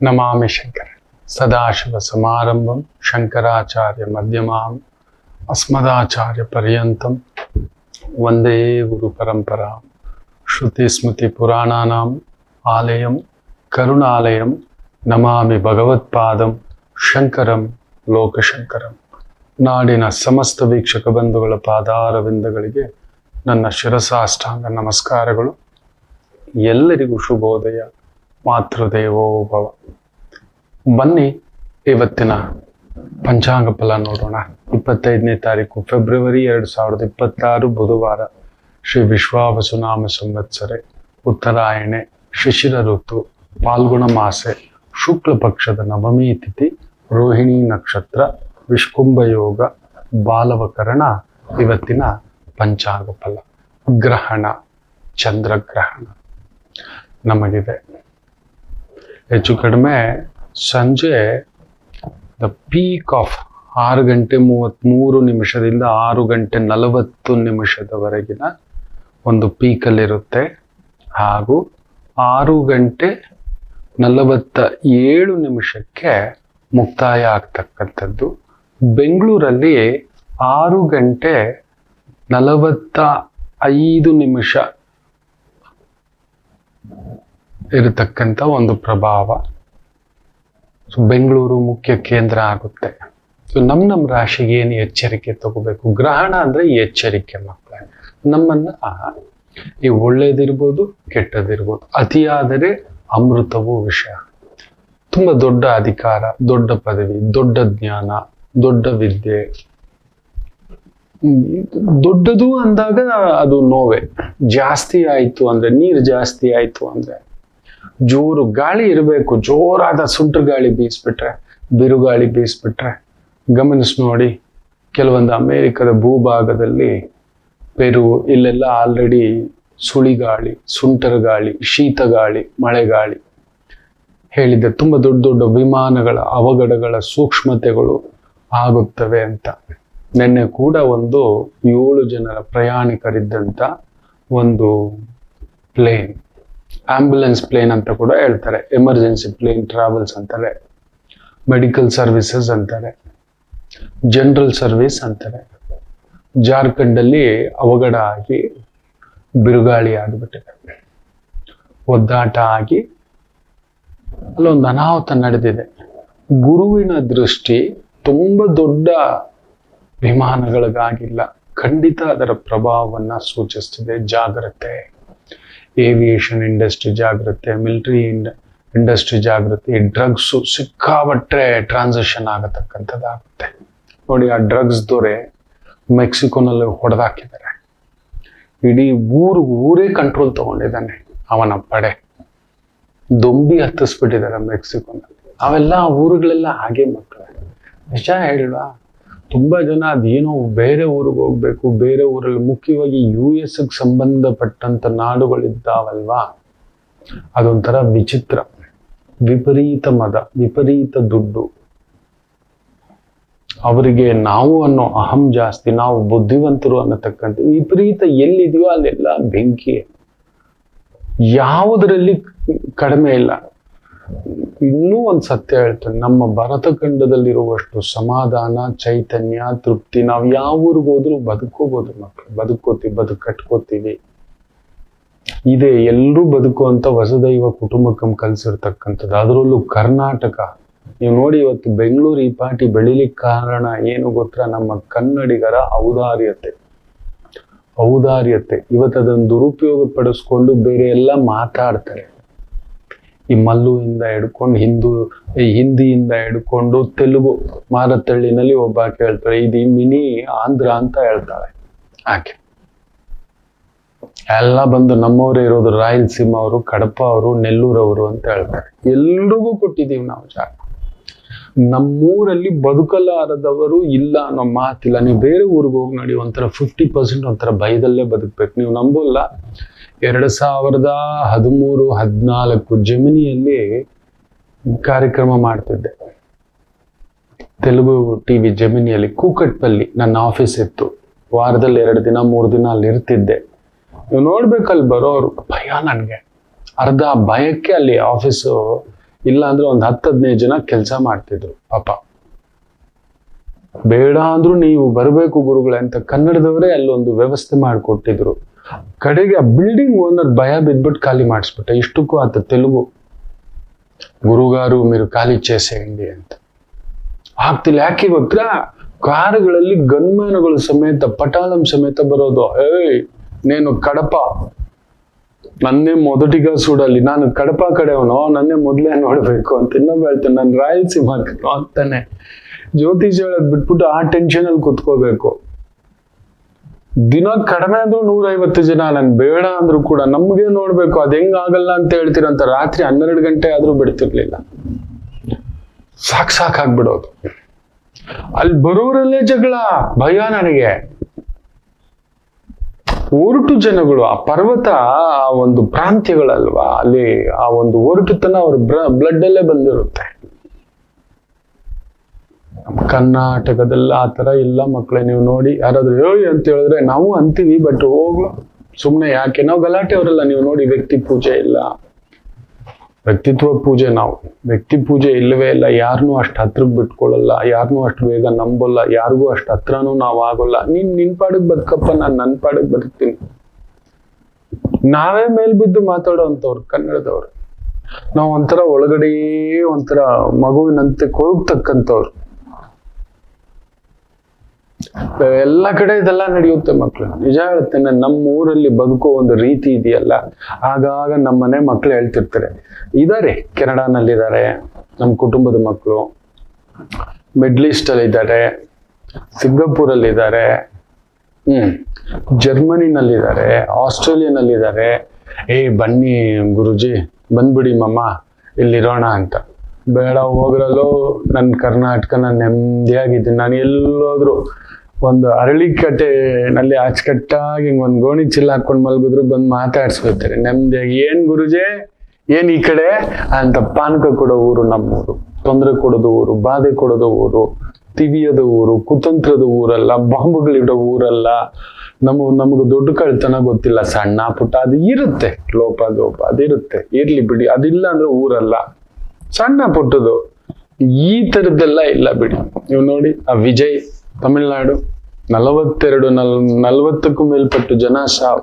ನಮಾಮಿ ಶಂಕರ ಸದಾಶಿವ ಸಮಾರಂಭಂ ಶಂಕರಾಚಾರ್ಯ ಮಧ್ಯಮಾಂ ಅಸ್ಮದಾಚಾರ್ಯ ಪರ್ಯಂತಂ ವಂದೇ ಗುರು ಪರಂಪರಾ ಶ್ರುತಿ ಸ್ಮೃತಿ ಪುರಾಣಾನಾಂ ಆಲಯಂ ಕರುಣಾಲಯಂ ನಮಾಮಿ ಭಗವತ್ಪಾದಂ ಶಂಕರಂ ಲೋಕಶಂಕರಂ. ನಾಡಿನ ಸಮಸ್ತ ವೀಕ್ಷಕ ಬಂಧುಗಳ ಪಾದಾರವಿಂದಗಳಿಗೆ ನನ್ನ ಶಿರಸಾಷ್ಟಾಂಗ ನಮಸ್ಕಾರಗಳು. ಎಲ್ಲರಿಗೂ ಶುಭೋದಯ. ಮಾತೃದೇವೋ ಭವ. ಬನ್ನಿ ಇವತ್ತಿನ ಪಂಚಾಂಗ ಫಲ ನೋಡೋಣ. 25ನೇ ತಾರೀಕು ಫೆಬ್ರವರಿ 2026 ಬುಧವಾರ. ಶ್ರೀ ವಿಶ್ವಾವಸುನಾಮ ಸಂವತ್ಸರೆ, ಉತ್ತರಾಯಣೆ, ಶಿಶಿರ ಋತು, ಪಾಲ್ಗುಣ ಮಾಸೆ, ಶುಕ್ಲ ಪಕ್ಷದ ನವಮಿ ತಿಥಿ, ರೋಹಿಣಿ ನಕ್ಷತ್ರ, ವಿಷ್ಕುಂಭ ಯೋಗ, ಬಾಲವಕರಣ. ಇವತ್ತಿನ ಪಂಚಾಂಗ ಫಲ. ಗ್ರಹಣ, ಚಂದ್ರಗ್ರಹಣ ನಮಗಿದೆ. ಹೆಚ್ಚು ಕಡಿಮೆ ಸಂಜೆ ದ ಪೀಕ್ ಆಫ್ 6:33 6:40 ಒಂದು ಪೀಕಲ್ಲಿರುತ್ತೆ. ಹಾಗೂ 6:47 ಮುಕ್ತಾಯ ಆಗ್ತಕ್ಕಂಥದ್ದು. ಬೆಂಗಳೂರಲ್ಲಿ 6:45 ಇರತಕ್ಕಂಥ ಒಂದು ಪ್ರಭಾವ. ಬೆಂಗಳೂರು ಮುಖ್ಯ ಕೇಂದ್ರ ಆಗುತ್ತೆ. ನಮ್ಮ ರಾಶಿಗೆ ಏನು ಎಚ್ಚರಿಕೆ ತಗೋಬೇಕು? ಗ್ರಹಣ ಅಂದ್ರೆ ಎಚ್ಚರಿಕೆ ಮಕ್ಕಳೇ. ನಮ್ಮನ್ನ ಈ ಒಳ್ಳೇದಿರ್ಬೋದು, ಕೆಟ್ಟದಿರ್ಬೋದು. ಅತಿಯಾದರೆ ಅಮೃತವೂ ವಿಷಯ. ತುಂಬಾ ದೊಡ್ಡ ಅಧಿಕಾರ, ದೊಡ್ಡ ಪದವಿ, ದೊಡ್ಡ ಜ್ಞಾನ, ದೊಡ್ಡ ವಿದ್ಯೆ, ದೊಡ್ಡದು ಅಂದಾಗ ಅದು ನೋವೇ. ಜಾಸ್ತಿ ಆಯ್ತು ಅಂದ್ರೆ, ನೀರು ಜಾಸ್ತಿ ಆಯ್ತು ಅಂದ್ರೆ, ಜೋರು ಗಾಳಿ ಇರಬೇಕು. ಜೋರಾದ ಸುಂಟರ್ ಗಾಳಿ ಬೀಸ್ಬಿಟ್ರೆ, ಬಿರುಗಾಳಿ ಬೀಸ್ಬಿಟ್ರೆ, ಗಮನಿಸಿ ನೋಡಿ, ಕೆಲವೊಂದು ಅಮೆರಿಕದ ಭೂಭಾಗದಲ್ಲಿ, ಪೆರು, ಇಲ್ಲೆಲ್ಲ ಆಲ್ರೆಡಿ ಸುಳಿಗಾಳಿ, ಸುಂಟರ್ ಗಾಳಿ, ಶೀತಗಾಳಿ, ಮಳೆಗಾಳಿ ಹೇಳಿದ್ದೆ. ತುಂಬಾ ದೊಡ್ಡ ದೊಡ್ಡ ವಿಮಾನಗಳ ಅವಘಡಗಳ ಸೂಕ್ಷ್ಮತೆಗಳು ಆಗುತ್ತವೆ ಅಂತ. ನಿನ್ನೆ ಕೂಡ ಒಂದು 7 ಜನರ ಪ್ರಯಾಣಿಕರಿದ್ದಂತ ಒಂದು ಪ್ಲೇನ್, ಆಂಬ್ಯುಲೆನ್ಸ್ ಪ್ಲೇನ್ ಅಂತ ಕೂಡ ಹೇಳ್ತಾರೆ, ಎಮರ್ಜೆನ್ಸಿ ಪ್ಲೇನ್ ಟ್ರಾವೆಲ್ಸ್ ಅಂತಾರೆ, ಮೆಡಿಕಲ್ ಸರ್ವಿಸಸ್ ಅಂತಾರೆ, ಜನರಲ್ ಸರ್ವಿಸ್ ಅಂತಾರೆ. ಜಾರ್ಖಂಡ್ ಅಲ್ಲಿ ಅವಘಡ ಆಗಿ ಬಿರುಗಾಳಿ ಆಗಿಬಿಟ್ಟಿದೆ, ಒದ್ದಾಟ ಆಗಿ ಅಲ್ಲೊಂದು ಅನಾಹುತ ನಡೆದಿದೆ. ಗುರುವಿನ ದೃಷ್ಟಿ ತುಂಬಾ ದೊಡ್ಡ ವಿಮಾನಗಳಿಗಾಗಿಲ್ಲ, ಖಂಡಿತ ಅದರ ಪ್ರಭಾವವನ್ನ ಸೂಚಿಸ್ತಿದೆ. ಜಾಗ್ರತೆ. ಏವಿಯೇಷನ್ ಇಂಡಸ್ಟ್ರಿ ಜಾಗ್ರತೆ, ಮಿಲಿಟರಿ ಇಂಡಸ್ಟ್ರಿ ಜಾಗೃತಿ, ಡ್ರಗ್ಸ್ ಸಿಕ್ಕಾಬಟ್ರೆ ಟ್ರಾನ್ಸಿಷನ್ ಆಗತಕ್ಕಂಥದ್ದಾಗುತ್ತೆ. ನೋಡಿ, ಆ ಡ್ರಗ್ಸ್ ದೊರೆ ಮೆಕ್ಸಿಕೋನಲ್ಲಿ ಹೊಡೆದಾಕಿದ್ದಾರೆ. ಇಡೀ ಊರೇ ಕಂಟ್ರೋಲ್ ತಗೊಂಡಿದ್ದಾನೆ ಅವನ ಪಡೆ. ದೊಂಬಿ ಹತ್ತಿಸ್ಬಿಟ್ಟಿದ್ದಾರೆ ಮೆಕ್ಸಿಕೋನಲ್ಲಿ. ಅವೆಲ್ಲ ಊರುಗಳೆಲ್ಲ ಹಾಗೆ ಮಕ್ಕಳೇ. ನಿಜ ಹೇಳುವ, ತುಂಬಾ ಜನ ಅದೇನೋ ಬೇರೆ ಊರಿಗೆ ಹೋಗ್ಬೇಕು, ಬೇರೆ ಊರಲ್ಲಿ, ಮುಖ್ಯವಾಗಿ US ಸಂಬಂಧಪಟ್ಟಂತ ನಾಡುಗಳಿದ್ದಾವಲ್ವಾ, ಅದೊಂಥರ ವಿಚಿತ್ರ. ವಿಪರೀತ ಮದ, ವಿಪರೀತ ದುಡ್ಡು. ಅವರಿಗೆ ನಾವು ಅನ್ನೋ ಅಹಂ ಜಾಸ್ತಿ, ನಾವು ಬುದ್ಧಿವಂತರು ಅನ್ನತಕ್ಕಂಥ ವಿಪರೀತ ಎಲ್ಲಿದೆಯೋ ಅಲ್ಲೆಲ್ಲ ಬೆಂಕಿ. ಯಾವುದರಲ್ಲಿ ಕಡಿಮೆ ಇಲ್ಲ. ಇನ್ನೂ ಒಂದು ಸತ್ಯ ಹೇಳ್ತೇನೆ, ನಮ್ಮ ಭರತ ಖಂಡದಲ್ಲಿರುವಷ್ಟು ಸಮಾಧಾನ, ಚೈತನ್ಯ, ತೃಪ್ತಿ ನಾವು ಯಾವ ಊರಿಗೆ ಹೋದ್ರೂ ಬದುಕೋಬಹುದು ಮಕ್ಕಳು. ಕಟ್ಕೋತೀವಿ. ಇದೆ ಎಲ್ಲರೂ ಬದುಕುವಂತ ವಸುದೈವ ಕುಟುಂಬಕಂ ಕಲಿಸಿರ್ತಕ್ಕಂಥದ್ದು. ಅದರಲ್ಲೂ ಕರ್ನಾಟಕ. ನೀವು ನೋಡಿ, ಇವತ್ತು ಬೆಂಗಳೂರು ಈ ಪಾಟಿ ಬೆಳಿಲಿಕ್ಕೆ ಕಾರಣ ಏನು ಗೊತ್ತಾ? ನಮ್ಮ ಕನ್ನಡಿಗರ ಔದಾರ್ಯತೆ. ಇವತ್ತು ಅದನ್ನು ದುರುಪಯೋಗ ಪಡಿಸ್ಕೊಂಡು ಬೇರೆ ಎಲ್ಲ ಮಾತಾಡ್ತಾರೆ. ಈ ಮಲ್ಲುವಿಂದ ಹಿಡ್ಕೊಂಡು ಹಿಂದಿಯಿಂದ ಹಿಡ್ಕೊಂಡು ತೆಲುಗು ಮಾರತಳ್ಳಿನಲ್ಲಿ ಒಬ್ಬಾಕೆ ಹೇಳ್ತಾರೆ, ಇದು ಮಿನಿ ಆಂಧ್ರ ಅಂತ ಹೇಳ್ತಾಳೆ ಆಕೆ. ಎಲ್ಲ ಬಂದು ನಮ್ಮವರೇ ಇರೋದು ರಾಯಲಸೀಮಾ ಅವರು, ಕಡಪ ಅವರು, ನೆಲ್ಲೂರವರು ಅಂತ ಹೇಳ್ತಾರೆ. ಎಲ್ರಿಗೂ ಕೊಟ್ಟಿದ್ದೀವಿ ನಾವು ಜಾಗ. ನಮ್ಮೂರಲ್ಲಿ ಬದುಕಲಾರದವರು ಇಲ್ಲ ಅನ್ನೋ ಮಾತಿಲ್ಲ. ನೀವು ಬೇರೆ ಊರಿಗೆ ಹೋಗಿ ನೋಡಿ, ಒಂಥರ 50% ಒಂಥರ ಭಯದಲ್ಲೇ ಬದುಕ್ಬೇಕು. ನೀವು ನಂಬೋಲ್ಲ, 2013-14 ಜೆಮಿನಿಯಲ್ಲಿ ಕಾರ್ಯಕ್ರಮ ಮಾಡ್ತಿದ್ದೆ. ತೆಲುಗು ಟಿವಿ ಜೆಮಿನಿಯಲ್ಲಿ ಕೂಕಟ್ಪಲ್ಲಿ ನನ್ನ ಆಫೀಸ್ ಇತ್ತು. ವಾರದಲ್ಲಿ 2 ದಿನ 3 ದಿನ ಅಲ್ಲಿ ಇರ್ತಿದ್ದೆ. ನೀವು ನೋಡ್ಬೇಕಲ್ಲಿ ಬರೋರು ಭಯ. ನನಗೆ ಅರ್ಧ ಭಯಕ್ಕೆ ಅಲ್ಲಿ ಆಫೀಸು ಇಲ್ಲ ಅಂದ್ರೆ ಒಂದು 10-15 ಜನ ಕೆಲಸ ಮಾಡ್ತಿದ್ರು ಪಾಪ. ಬೇಡ ಅಂದ್ರೂ ನೀವು ಬರಬೇಕು ಗುರುಗಳೇ ಅಂತ ಕನ್ನಡದವರೇ ಅಲ್ಲೊಂದು ವ್ಯವಸ್ಥೆ ಮಾಡಿಕೊಟ್ಟಿದ್ರು. ಕಡೆಗೆ ಆ ಬಿಲ್ಡಿಂಗ್ ಓನರ್ ಭಯ ಬಿದ್ಬಿಟ್ಟು ಖಾಲಿ ಮಾಡಿಸ್ಬಿಟ್ಟ. ಇಷ್ಟಕ್ಕೂ ಆತ ತೆಲುಗು, ಗುರುಗಾರು మీరు ಖಾಲಿ చేసేయండి ಅಂತ. ಆಗ್ತಿಲ್ಲ. ಯಾಕೆ ಗೊತ್ತಾ? ಕಾರುಗಳಲ್ಲಿ ಗನ್ಮ್ಯಾನ್ಗಳು ಸಮೇತ, ಪಟಾಳಂ ಸಮೇತ ಬರೋದು. నేను కడప, ನನ್ನೇ ಮೊದಟಿಗ ಸುಡಲಿ, ನಾನು ಕಡಪ ಕಡೆಯವನು, ನನ್ನೇ ಮೊದಲೇ ನೋಡ್ಬೇಕು ಅಂತ. ಇನ್ನೊಬ್ಬ ಹೇಳ್ತಾನೆ ನಾನು ರಾಯಲಸೀಮಾ ಅಂತಾನೆ. ಜ್ಯೋತಿಷ್ ಹೇಳೋದ್ ಬಿಟ್ಬಿಟ್ಟು ಆ ಟೆನ್ಷನ್ ಅಲ್ಲಿ ಕುತ್ಕೋಬೇಕು. ದಿನ ಕಡಿಮೆ ಅಂದ್ರೂ 150 ಜನ, ನನ್ ಬೇಡ ಅಂದ್ರು ಕೂಡ ನಮ್ಗೆ ನೋಡ್ಬೇಕು. ಅದ್ ಹೆಂಗ್ ಆಗಲ್ಲ ಅಂತ ಹೇಳ್ತೀರಂತ. ರಾತ್ರಿ 12 ಗಂಟೆ ಆದ್ರೂ ಬಿಡ್ತಿರ್ಲಿಲ್ಲ. ಸಾಕಾಗ್ಬಿಡೋದು. ಅಲ್ಲಿ ಬರೋರಲ್ಲೇ ಜಗಳ, ಭಯ ನನಗೆ. ಒರಟು ಜನಗಳು, ಆ ಪರ್ವತ, ಆ ಒಂದು ಪ್ರಾಂತ್ಯಗಳಲ್ವಾ, ಅಲ್ಲಿ ಆ ಒಂದು ಒರಟುತನ ಅವ್ರ ಬ್ಲಡ್ ಅಲ್ಲೇ ಬಂದಿರುತ್ತೆ. ಕರ್ನಾಟಕದಲ್ಲಿ ಆ ತರ ಇಲ್ಲ ಮಕ್ಕಳೇ. ನೀವು ನೋಡಿ, ಯಾರಾದ್ರೂ ಹೇಳಿ ಅಂತ ಹೇಳಿದ್ರೆ ನಾವು ಅಂತೀವಿ, ಬಟ್ ಹೋಗ್ಲು ಸುಮ್ನೆ ಯಾಕೆ, ನಾವು ಗಲಾಟೆ ಅವರಲ್ಲ. ನೀವು ನೋಡಿ, ವ್ಯಕ್ತಿ ಪೂಜೆ ಇಲ್ಲ, ವ್ಯಕ್ತಿತ್ವ ಪೂಜೆ. ನಾವು ವ್ಯಕ್ತಿ ಪೂಜೆ ಇಲ್ಲವೇ ಇಲ್ಲ. ಯಾರನ್ನೂ ಅಷ್ಟು ಹತ್ರಕ್ಕೆ ಬಿಟ್ಕೊಳ್ಳಲ್ಲ, ಯಾರನ್ನೂ ಅಷ್ಟು ಬೇಗ ನಂಬಲ್ಲ, ಯಾರಿಗೂ ಅಷ್ಟು ಹತ್ರನೂ ನಾವು ಆಗೋಲ್ಲ. ನಿನ್ ಪಾಡಿಗೆ ಬದುಕಪ್ಪ, ನಾನು ನನ್ನ ಪಾಡಿಗೆ ಬದುಕ್ತೀನಿ. ನಾವೇ ಮೇಲ್ ಬಿದ್ದು ಮಾತಾಡೋ ಅಂತವ್ರು ಕನ್ನಡದವ್ರು. ನಾವು ಒಂಥರ ಒಳಗಡೆ ಒಂಥರ ಮಗುವಿನಂತೆ ಕೊರಗ್ತಕ್ಕಂಥವ್ರು. ಎಲ್ಲ ಕಡೆ ಇದೆಲ್ಲ ನಡೆಯುತ್ತೆ ಮಕ್ಳು. ನಿಜ ಹೇಳ್ತೇನೆ, ನಮ್ಮ ಊರಲ್ಲಿ ಬದುಕೋ ಒಂದು ರೀತಿ ಇದೆಯಲ್ಲ. ಆಗಾಗ ನಮ್ಮನೆ ಮಕ್ಳು ಹೇಳ್ತಿರ್ತಾರೆ, ಇದಾರೆ ಕೆನಡಾನಲ್ಲಿದ್ದಾರೆ ನಮ್ಮ ಕುಟುಂಬದ ಮಕ್ಕಳು, ಮಿಡ್ಲ್ ಈಸ್ಟ್ ಅಲ್ಲಿ ಇದ್ದಾರೆ, ಸಿಂಗಾಪುರಲ್ಲಿದ್ದಾರೆ, ಜರ್ಮನಿನಲ್ಲಿದ್ದಾರೆ, ಆಸ್ಟ್ರೇಲಿಯಾನಲ್ಲಿದ್ದಾರೆ. ಬನ್ನಿ ಗುರುಜಿ, ಬಂದ್ಬಿಡಿ ಮಮ್ಮ, ಇಲ್ಲಿರೋಣ ಅಂತ. ಬೇಡ ಹೋಗ್ರಲ್ಲೋ, ನನ್ನ ಕರ್ನಾಟಕ, ನಾನು ನೆಮ್ಮದಿಯಾಗಿದ್ದೀನಿ. ನಾನು ಎಲ್ಲೋದ್ರು ಒಂದು ಅರಳಿಕಟ್ಟೆನಲ್ಲಿ ಅಚ್ಚುಕಟ್ಟಾಗಿ ಹಿಂಗ್ ಒಂದು ಗೋಣಿ ಚಿಲ್ಲ ಹಾಕೊಂಡು ಮಲಗಿದ್ರು ಬಂದು ಮಾತಾಡ್ಸ್ಕೊತಾರೆ ನೆಮ್ಮದಿಯಾಗಿ. ಏನ್ ಗುರುಜೆ, ಏನ್ ಈ ಕಡೆ ಅಂತ ಪಾನಕ ಕೊಡೋ ಊರು ನಮ್ಮೂರು. ತೊಂದರೆ ಕೊಡೋದು ಊರು, ಬಾಧೆ ಕೊಡೋದು ಊರು, ತಿವಿಯದ ಊರು, ಕುತಂತ್ರದ ಊರಲ್ಲ, ಬಾಂಬುಗಳಿಡೋ ಊರಲ್ಲ. ನಮಗೆ ದೊಡ್ಡ ಕಳ್ತನ ಗೊತ್ತಿಲ್ಲ, ಸಣ್ಣ ಪುಟ್ಟ ಅದು ಇರುತ್ತೆ, ಲೋಪ ದೋಪ ಅದಿರುತ್ತೆ, ಇರ್ಲಿ ಬಿಡಿ. ಅದಿಲ್ಲ ಅಂದ್ರೆ ಊರಲ್ಲ, ಸಣ್ಣ ಪುಟ್ಟದು. ಈ ತರದ್ದೆಲ್ಲ ಇಲ್ಲ ಬಿಡಿ. ನೀವು ನೋಡಿ, ಆ ವಿಜಯ್, ತಮಿಳ್ನಾಡು, 40ಕ್ಕೂ ಮೇಲ್ಪಟ್ಟು ಜನ ಸಾವು.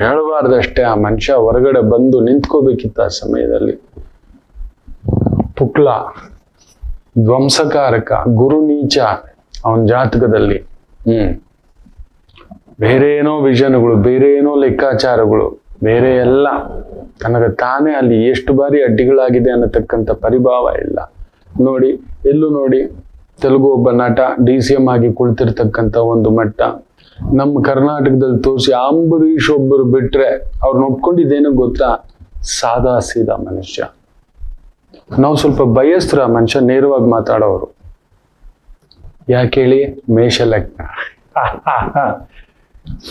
ಹೇಳಬಾರ್ದಷ್ಟೇ. ಆ ಮನುಷ್ಯ ಹೊರಗಡೆ ಬಂದು ನಿಂತ್ಕೋಬೇಕಿತ್ತು ಆ ಸಮಯದಲ್ಲಿ. ಪುಕ್ಲ, ಧ್ವಂಸಕಾರಕ, ಗುರು ನೀಚ ಅವನ ಜಾತಕದಲ್ಲಿ. ಬೇರೆ ಏನೋ ವಿಷನ್ಗಳು, ಬೇರೆ ಏನೋ ಲೆಕ್ಕಾಚಾರಗಳು, ಬೇರೆ ಎಲ್ಲ. ತನಗೆ ತಾನೇ ಅಲ್ಲಿ ಎಷ್ಟು ಬಾರಿ ಅಡ್ಡಿಗಳಾಗಿದೆ ಅನ್ನತಕ್ಕಂಥ ಪರಿಭಾವ ಇಲ್ಲ. ನೋಡಿ, ಎಲ್ಲೂ ನೋಡಿ, ತೆಲುಗು ಒಬ್ಬ ನಟ DCM ಆಗಿ ಕುಳಿತಿರ್ತಕ್ಕಂಥ ಒಂದು ಮಟ್ಟ. ನಮ್ಮ ಕರ್ನಾಟಕದಲ್ಲಿ ತೋರಿಸಿ ಅಂಬರೀಷ್ ಒಬ್ಬರು ಬಿಟ್ರೆ ಅವ್ರನ್ನ ಒಪ್ಕೊಂಡಿದ್ದೇನೋ ಗೊತ್ತಾ? ಸಾದಾ ಸೀದಾ ಮನುಷ್ಯ. ನಾವು ಸ್ವಲ್ಪ ಬಯಸ್ತ್ರ ಮನುಷ್ಯ, ನೇರವಾಗಿ ಮಾತಾಡೋರು. ಯಾಕೆ ಹೇಳಿ? ಮೇಷಲಗ್ನ.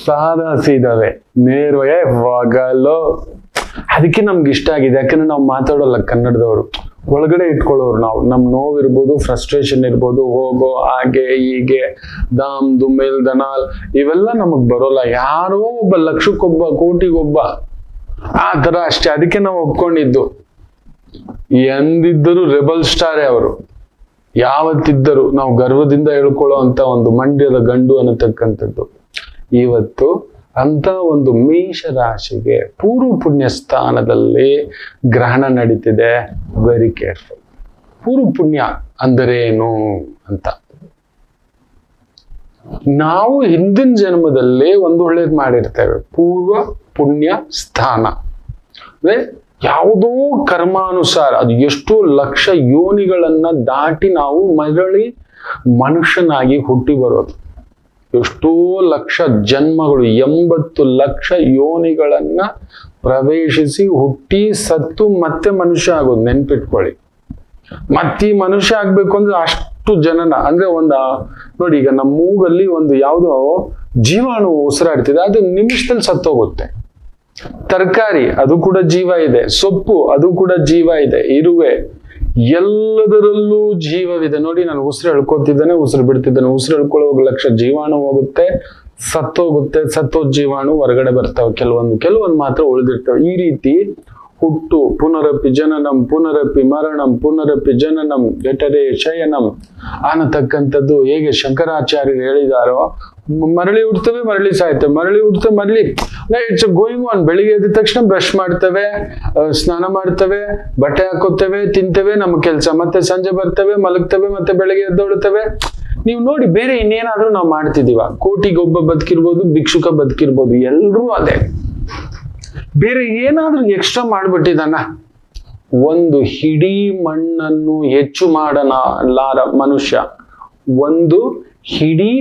ಸಾದಾ ಸೀದಾವೆ, ನೇರವೇ ಹೋಗಲು. ಅದಕ್ಕೆ ನಮ್ಗೆ ಇಷ್ಟ ಆಗಿದೆ. ಯಾಕಂದ್ರೆ ನಾವು ಮಾತಾಡೋಲ್ಲ ಕನ್ನಡದವರು, ಒಳಗಡೆ ಇಟ್ಕೊಳ್ಳೋರು ನಾವು. ನಮ್ ನೋವಿರ್ಬೋದು, ಫ್ರಸ್ಟ್ರೇಷನ್ ಇರ್ಬೋದು, ಹೋಗೋ ಹಾಗೆ ಹೀಗೆ, ದಾಮ್ ದುಮ್ಮೇಲ್ ದನಾಲ್ ಇವೆಲ್ಲ ನಮಗ್ ಬರೋಲ್ಲ. ಯಾರೋ ಒಬ್ಬ ಲಕ್ಷಕ್ಕೊಬ್ಬ, ಕೋಟಿಗೊಬ್ಬ, ಆ ತರ ಅಷ್ಟೇ. ಅದಕ್ಕೆ ನಾವು ಒಪ್ಕೊಂಡಿದ್ದು. ಎಂದಿದ್ದರು ರೆಬಲ್ ಸ್ಟಾರೇ ಅವರು, ಯಾವತ್ತಿದ್ದರು ನಾವು ಗರ್ವದಿಂದ ಹೇಳ್ಕೊಳ್ಳೋ ಅಂತ ಒಂದು ಮಂಡ್ಯದ ಗಂಡು ಅನ್ನತಕ್ಕಂಥದ್ದು. ಇವತ್ತು ಅಂತ ಒಂದು ಮೇಷ ರಾಶಿಗೆ ಪೂರ್ವ ಪುಣ್ಯ ಸ್ಥಾನದಲ್ಲಿ ಗ್ರಹಣ ನಡೀತಿದೆ. Very careful. ಪೂರ್ವ ಪುಣ್ಯ ಅಂದರೇನು ಅಂತ ನಾವು ಹಿಂದಿನ ಜನ್ಮದಲ್ಲಿ ಒಂದು ಒಳ್ಳೇದು ಮಾಡಿರ್ತೇವೆ. ಪೂರ್ವ ಪುಣ್ಯ ಸ್ಥಾನ ಅಂದ್ರೆ ಯಾವುದೋ ಕರ್ಮಾನುಸಾರ ಅದು ಎಷ್ಟೋ ಲಕ್ಷ ಯೋನಿಗಳನ್ನ ದಾಟಿ ನಾವು ಮರಳಿ ಮನುಷ್ಯನಾಗಿ ಹುಟ್ಟಿ ಬರೋದು. ಎಷ್ಟೋ ಲಕ್ಷ ಜನ್ಮಗಳು, 80 ಲಕ್ಷ ಯೋನಿಗಳನ್ನ ಪ್ರವೇಶಿಸಿ ಹುಟ್ಟಿ ಸತ್ತು ಮತ್ತೆ ಮನುಷ್ಯ ಆಗೋದು. ನೆನ್ಪಿಟ್ಕೊಳ್ಳಿ. ಮತ್ತೆ ಈ ಮನುಷ್ಯ ಆಗ್ಬೇಕು ಅಂದ್ರೆ ಅಷ್ಟು ಜನನ ಅಂದ್ರೆ ನೋಡಿ, ಈಗ ನಮ್ಮ ಮೂಗಲ್ಲಿ ಒಂದು ಯಾವುದೋ ಜೀವಾಣು ಉಸಿರಾಡ್ತಿದೆ, ಅದು ನಿಮಿಷದಲ್ಲಿ ಸತ್ತೋಗುತ್ತೆ. ತರಕಾರಿ ಅದು ಕೂಡ ಜೀವ ಇದೆ, ಸೊಪ್ಪು ಅದು ಕೂಡ ಜೀವ ಇದೆ, ಇರುವೆ ಎಲ್ಲದರಲ್ಲೂ ಜೀವವಿದೆ. ನೋಡಿ, ನಾನು ಉಸಿರು ಎಳ್ಕೊತಿದ್ದೇನೆ, ಉಸಿರು ಬಿಡ್ತಿದ್ದೇನೆ. ಉಸಿರು ಎಳ್ಕೊಳ್ಳೋ ಲಕ್ಷ ಜೀವಾಣು ಹೋಗುತ್ತೆ, ಸತ್ತೋಗುತ್ತೆ. ಸತ್ತೋದ್ ಜೀವಾಣು ಹೊರಗಡೆ ಬರ್ತಾವೆ. ಕೆಲವೊಂದು ಮಾತ್ರ ಉಳಿದಿರ್ತವೆ. ಈ ರೀತಿ ಹುಟ್ಟು, ಪುನರಪಿ ಜನನಂ, ಪುನರಪಿ ಮರಣಂ, ಪುನರಪಿ ಜನನಂ, ಜಠರೇ ಶಯನಂ ಅನ್ನತಕ್ಕಂಥದ್ದು ಹೇಗೆ ಶಂಕರಾಚಾರ್ಯರು ಹೇಳಿದಾರೋ, ಮರಳಿ ಹುಡ್ತವೆ, ಮರಳಿ ಸಾಯ್ತವೆ, ಮರಳಿ ಹುಡ್ತವೆ, ಮರಳಿ ಇಟ್ಸ್ ಗೋಯಿಂಗ್ ಆನ್. ಬೆಳಿಗ್ಗೆ ಎದ್ದ ತಕ್ಷಣ ಬ್ರಷ್ ಮಾಡ್ತವೆ, ಸ್ನಾನ ಮಾಡ್ತವೆ, ಬಟ್ಟೆ ಹಾಕೋತೇವೆ, ತಿಂತೇವೆ, ನಮ್ಮ ಕೆಲಸ. ಮತ್ತೆ ಸಂಜೆ ಬರ್ತವೆ, ಮಲಗ್ತವೆ, ಮತ್ತೆ ಬೆಳಿಗ್ಗೆ ಎದ್ದೋಡ್ತವೆ. ನೀವು ನೋಡಿ, ಬೇರೆ ಇನ್ನೇನಾದ್ರೂ ನಾವು ಮಾಡ್ತಿದೀವ? ಕೋಟಿಗೊಬ್ಬ ಬದುಕಿರ್ಬೋದು, ಭಿಕ್ಷುಕ ಬದುಕಿರ್ಬೋದು, ಎಲ್ರೂ ಅದೇ. ಬೇರೆ ಏನಾದ್ರೂ ಎಕ್ಸ್ಟ್ರಾ ಮಾಡ್ಬಿಟ್ಟಿದಾನ? ಒಂದು ಹಿಡೀ ಮಣ್ಣನ್ನು ಹೆಚ್ಚು ಮಾಡಲಾರ ಮನುಷ್ಯ, ಒಂದು ಹಿಡೀ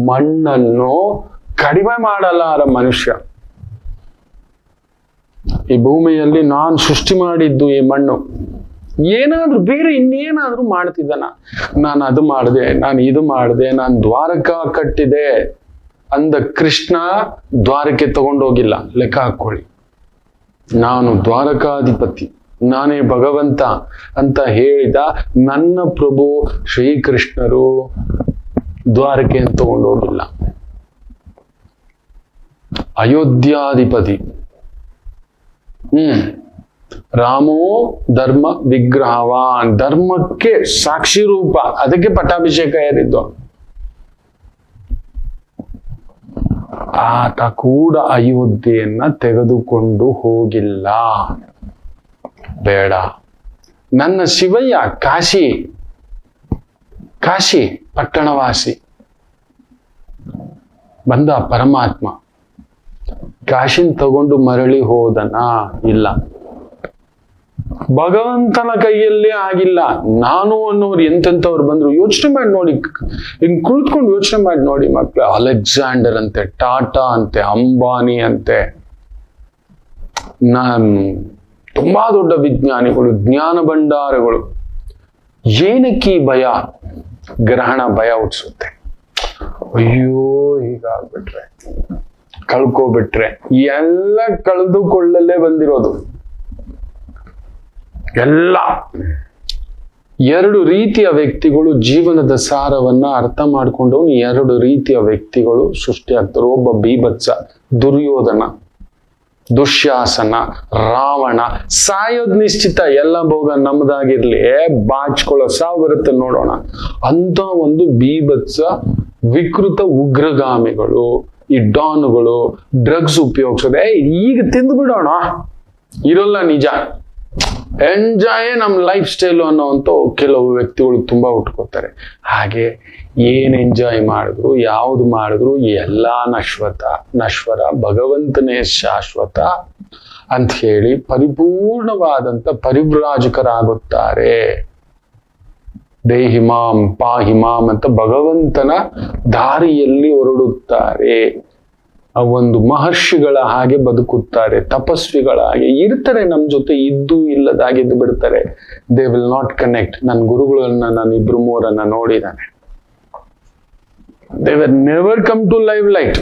ಮಣ್ಣನ್ನು ಕಡಿಮೆ ಮಾಡಲಾರ ಮನುಷ್ಯ. ಈ ಭೂಮಿಯಲ್ಲಿ ನಾನು ಸೃಷ್ಟಿ ಮಾಡಿದ್ದು ಈ ಮಣ್ಣು. ಏನಾದ್ರೂ ಬೇರೆ ಇನ್ನೇನಾದ್ರೂ ಮಾಡ್ತಿದ್ದಾನ? ನಾನು ಅದು ಮಾಡಿದೆ, ನಾನು ಇದು ಮಾಡಿದೆ, ನಾನು ದ್ವಾರಕಾ ಕಟ್ಟಿದೆ ಅಂದ ಕೃಷ್ಣ ದ್ವಾರಕ್ಕೆ ತಗೊಂಡೋಗಿಲ್ಲ. ಲೆಕ್ಕ ಹಾಕೊಳ್ಳಿ. ನಾನು ದ್ವಾರಕಾಧಿಪತಿ, ನಾನೇ ಭಗವಂತ ಅಂತ ಹೇಳಿದ ನನ್ನ ಪ್ರಭು ಶ್ರೀಕೃಷ್ಣರು ದ್ವಾರಕೆಯನ್ನು ತಗೊಂಡೋಗಿಲ್ಲ. ಅಯೋಧ್ಯಾಧಿಪತಿ. ರಾಮೋ ಧರ್ಮ ವಿಗ್ರಹವಾನ್, ಧರ್ಮಕ್ಕೆ ಸಾಕ್ಷಿ ರೂಪ, ಅದಕ್ಕೆ ಪಟ್ಟಾಭಿಷೇಕ ಏರಿದ್ದು. ಆತ ಕೂಡ ಅಯೋಧ್ಯೆಯನ್ನ ತೆಗೆದುಕೊಂಡು ಹೋಗಿಲ್ಲ. ಬೇಡ. ನನ್ನ ಶಿವಯ್ಯ ಕಾಶಿ ಪಟ್ಟಣವಾಸಿ ಬಂದ ಪರಮಾತ್ಮ. ಕಾಶಿನ್ ತಗೊಂಡು ಮರಳಿ ಹೋದನ? ಇಲ್ಲ. ಭಗವಂತನ ಕೈಯಲ್ಲೇ ಆಗಿಲ್ಲ. ನಾನು ಅನ್ನೋರು ಎಂತೆಂಥವ್ರು ಬಂದ್ರು ಯೋಚನೆ ಮಾಡಿ ನೋಡಿ, ಹಿಂಗ್ ಕುಳಿತುಕೊಂಡು ಯೋಚನೆ ಮಾಡಿ ನೋಡಿ ಮಕ್ಳು. ಅಲೆಕ್ಸಾಂಡರ್ ಅಂತೆ, ಟಾಟಾ ಅಂತೆ, ಅಂಬಾನಿ ಅಂತೆ, ತುಂಬಾ ದೊಡ್ಡ ವಿಜ್ಞಾನಿಗಳು, ಜ್ಞಾನ ಭಂಡಾರಗಳು. ಏನಕ್ಕೆ ಈ ಭಯ? ಗ್ರಹಣ ಭಯ ಹುಟ್ಟಿಸುತ್ತೆ. ಅಯ್ಯೋ ಹೀಗಾಗ್ಬಿಟ್ರೆ, ಕಳ್ಕೋಬಿಟ್ರೆ. ಎಲ್ಲ ಕಳೆದುಕೊಳ್ಳಲೇ ಬಂದಿರೋದು ಎಲ್ಲ. ಎರಡು ರೀತಿಯ ವ್ಯಕ್ತಿಗಳು ಜೀವನದ ಸಾರವನ್ನ ಅರ್ಥ ಮಾಡ್ಕೊಂಡವನು ಎರಡು ರೀತಿಯ ವ್ಯಕ್ತಿಗಳು ಸೃಷ್ಟಿಯಾಗ್ತಾರೆ. ಒಬ್ಬ ಬೀಭತ್ಸ, ದುರ್ಯೋಧನ, ದುಶ್ಯಾಸನ, ರಾವಣ. ಸಾಯೋದ್ ನಿಶ್ಚಿತ, ಎಲ್ಲ ಭೋಗ ನಮ್ದಾಗಿರ್ಲಿ, ಬಾಚ್ಕೊಳ್ಳೋ ಸಾವು ಬರುತ್ತೆ ನೋಡೋಣ ಅಂತ ಒಂದು ಬೀಭತ್ಸ ವಿಕೃತ ಉಗ್ರಗಾಮಿಗಳು, ಈ ಡಾನುಗಳು, ಡ್ರಗ್ಸ್ ಉಪಯೋಗಿಸೋದೆ. ಈಗ ತಿಂದು ಬಿಡೋಣ, ಇರೋಲ್ಲ ನಿಜ, ಎಂಜಾಯ್ ನಮ್ ಲೈಫ್ ಸ್ಟೈಲು ಅನ್ನೋಂಥ ಕೆಲವು ವ್ಯಕ್ತಿಗಳು ತುಂಬಾ ಉಟ್ಕೋತಾರೆ. ಹಾಗೆ ಏನ್ ಎಂಜಾಯ್ ಮಾಡಿದ್ರು, ಯಾವ್ದು ಮಾಡಿದ್ರು ಎಲ್ಲ ನಶ್ವರ, ಭಗವಂತನೇ ಶಾಶ್ವತ ಅಂತ ಹೇಳಿ ಪರಿಪೂರ್ಣವಾದಂತ ಪರಿವ್ರಾಜಕರಾಗುತ್ತಾರೆ. ದೇಹಿಮಾಂ ಪಾಹಿಮಾಂ ಅಂತ ಭಗವಂತನ ದಾರಿಯಲ್ಲಿ ಹೊರಡುತ್ತಾರೆ. ಆ ಒಂದು ಮಹರ್ಷಿಗಳ ಹಾಗೆ ಬದುಕುತ್ತಾರೆ, ತಪಸ್ವಿಗಳ ಹಾಗೆ ಇರ್ತಾರೆ. ನಮ್ ಜೊತೆ ಇದ್ದು ಇಲ್ಲದಾಗಿದ್ದು ಬಿಡ್ತಾರೆ. They will not connect. ನನ್ನ ಗುರುಗಳನ್ನ ನಾನು 2-3 ನೋಡಿದ್ದಾನೆ. They will never come to live light.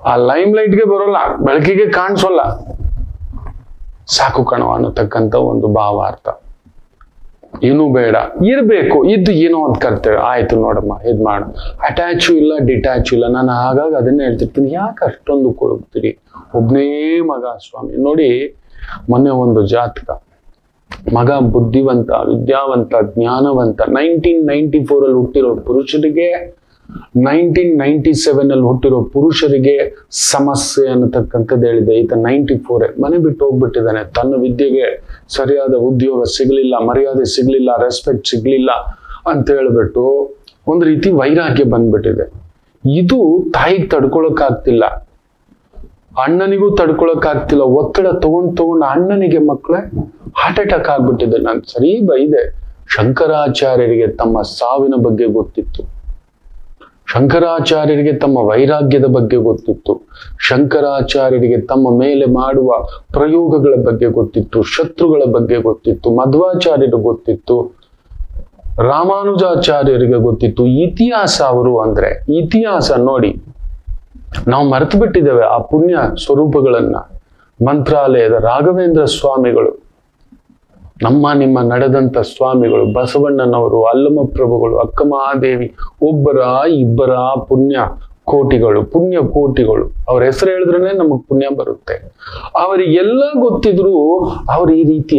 ಆ ಲೈಮ್ ಲೈಟ್ಗೆ ಬರೋಲ್ಲ, ಬೆಳಕಿಗೆ ಕಾಣಿಸೋಲ್ಲ. ಸಾಕು ಕಣವ ಅನ್ನತಕ್ಕಂಥ ಒಂದು ಭಾವಾರ್ಥ. ಏನೂ ಬೇಡ, ಇರ್ಬೇಕು, ಇದ್ದು ಏನೋ ಅಂತ ಕರ್ತೇವೆ. ಆಯ್ತು ನೋಡಮ್ಮ, ಇದ್ ಮಾಡ. ಅಟ್ಯಾಚು ಇಲ್ಲ, ಡಿಟ್ಯಾಚು ಇಲ್ಲ. ನಾನು ಹಾಗಾಗಿ ಅದನ್ನೇ ಹೇಳ್ತಿರ್ತೀನಿ, ಯಾಕೆ ಅಷ್ಟೊಂದು ಕೊಡುತ್ತೀರಿ? ಒಬ್ನೇ ಮಗ ಸ್ವಾಮಿ. ನೋಡಿ, ಮೊನ್ನೆ ಒಂದು ಜಾತಕ, ಮಗ ಬುದ್ಧಿವಂತ, ವಿದ್ಯಾವಂತ, ಜ್ಞಾನವಂತ. 1994 ಹುಟ್ಟಿರೋ ಪುರುಷರಿಗೆ 1997 ಹುಟ್ಟಿರೋ ಪುರುಷರಿಗೆ ಸಮಸ್ಯೆ ಅನ್ನತಕ್ಕಂಥದ್ದು ಹೇಳಿದೆ. ಈತ 94 ಮನೆ ಬಿಟ್ಟು ಹೋಗ್ಬಿಟ್ಟಿದ್ದಾನೆ. ತನ್ನ ವಿದ್ಯೆಗೆ ಸರಿಯಾದ ಉದ್ಯೋಗ ಸಿಗ್ಲಿಲ್ಲ, ಮರ್ಯಾದೆ ಸಿಗ್ಲಿಲ್ಲ, ರೆಸ್ಪೆಕ್ಟ್ ಸಿಗ್ಲಿಲ್ಲ ಅಂತ ಹೇಳ್ಬಿಟ್ಟು ಒಂದು ರೀತಿ ವೈರಾಗ್ಯ ಬಂದ್ಬಿಟ್ಟಿದೆ. ಇದು ತಾಯಿಗೆ ತಡ್ಕೊಳಕ್ಕಾಗ್ತಿಲ್ಲ, ಅಣ್ಣನಿಗೂ ತಡ್ಕೊಳಕ್ಕಾಗ್ತಿಲ್ಲ. ಒತ್ತಡ ತಗೊಂಡು ಅಣ್ಣನಿಗೆ ಮಕ್ಕಳೇ ಹಾರ್ಟ್ ಅಟ್ಯಾಕ್ ಆಗ್ಬಿಟ್ಟಿದೆ. ನಾನು ಸರಿ ಬೈದೆ. ಶಂಕರಾಚಾರ್ಯರಿಗೆ ತಮ್ಮ ಸಾವಿನ ಬಗ್ಗೆ ಗೊತ್ತಿತ್ತು, ಶಂಕರಾಚಾರ್ಯರಿಗೆ ತಮ್ಮ ವೈರಾಗ್ಯದ ಬಗ್ಗೆ ಗೊತ್ತಿತ್ತು, ಶಂಕರಾಚಾರ್ಯರಿಗೆ ತಮ್ಮ ಮೇಲೆ ಮಾಡುವ ಪ್ರಯೋಗಗಳ ಬಗ್ಗೆ ಗೊತ್ತಿತ್ತು, ಶತ್ರುಗಳ ಬಗ್ಗೆ ಗೊತ್ತಿತ್ತು, ಮಧ್ವಾಚಾರ್ಯರಿಗೆ ಗೊತ್ತಿತ್ತು, ರಾಮಾನುಜಾಚಾರ್ಯರಿಗೆ ಗೊತ್ತಿತ್ತು. ಇತಿಹಾಸ ಅವರು ಅಂದ್ರೆ ಇತಿಹಾಸ ನೋಡಿ, ನಾವು ಮರೆತು ಬಿಟ್ಟಿದ್ದೇವೆ ಆ ಪುಣ್ಯ ಸ್ವರೂಪಗಳನ್ನ. ಮಂತ್ರಾಲಯದ ರಾಘವೇಂದ್ರ ಸ್ವಾಮಿಗಳು, ನಮ್ಮ ನಿಮ್ಮ ನಡೆದಂತ ಸ್ವಾಮಿಗಳು, ಬಸವಣ್ಣನವರು, ಅಲ್ಲಮ ಪ್ರಭುಗಳು, ಅಕ್ಕ ಮಹಾದೇವಿ, ಒಬ್ಬರ ಇಬ್ಬರ ಪುಣ್ಯ ಕೋಟಿಗಳು, ಪುಣ್ಯ ಕೋಟಿಗಳು. ಅವ್ರ ಹೆಸರು ಹೇಳಿದ್ರೇನೆ ನಮಗ್ ಪುಣ್ಯ ಬರುತ್ತೆ. ಅವರಿಗೆಲ್ಲ ಗೊತ್ತಿದ್ರು ಅವ್ರು ಈ ರೀತಿ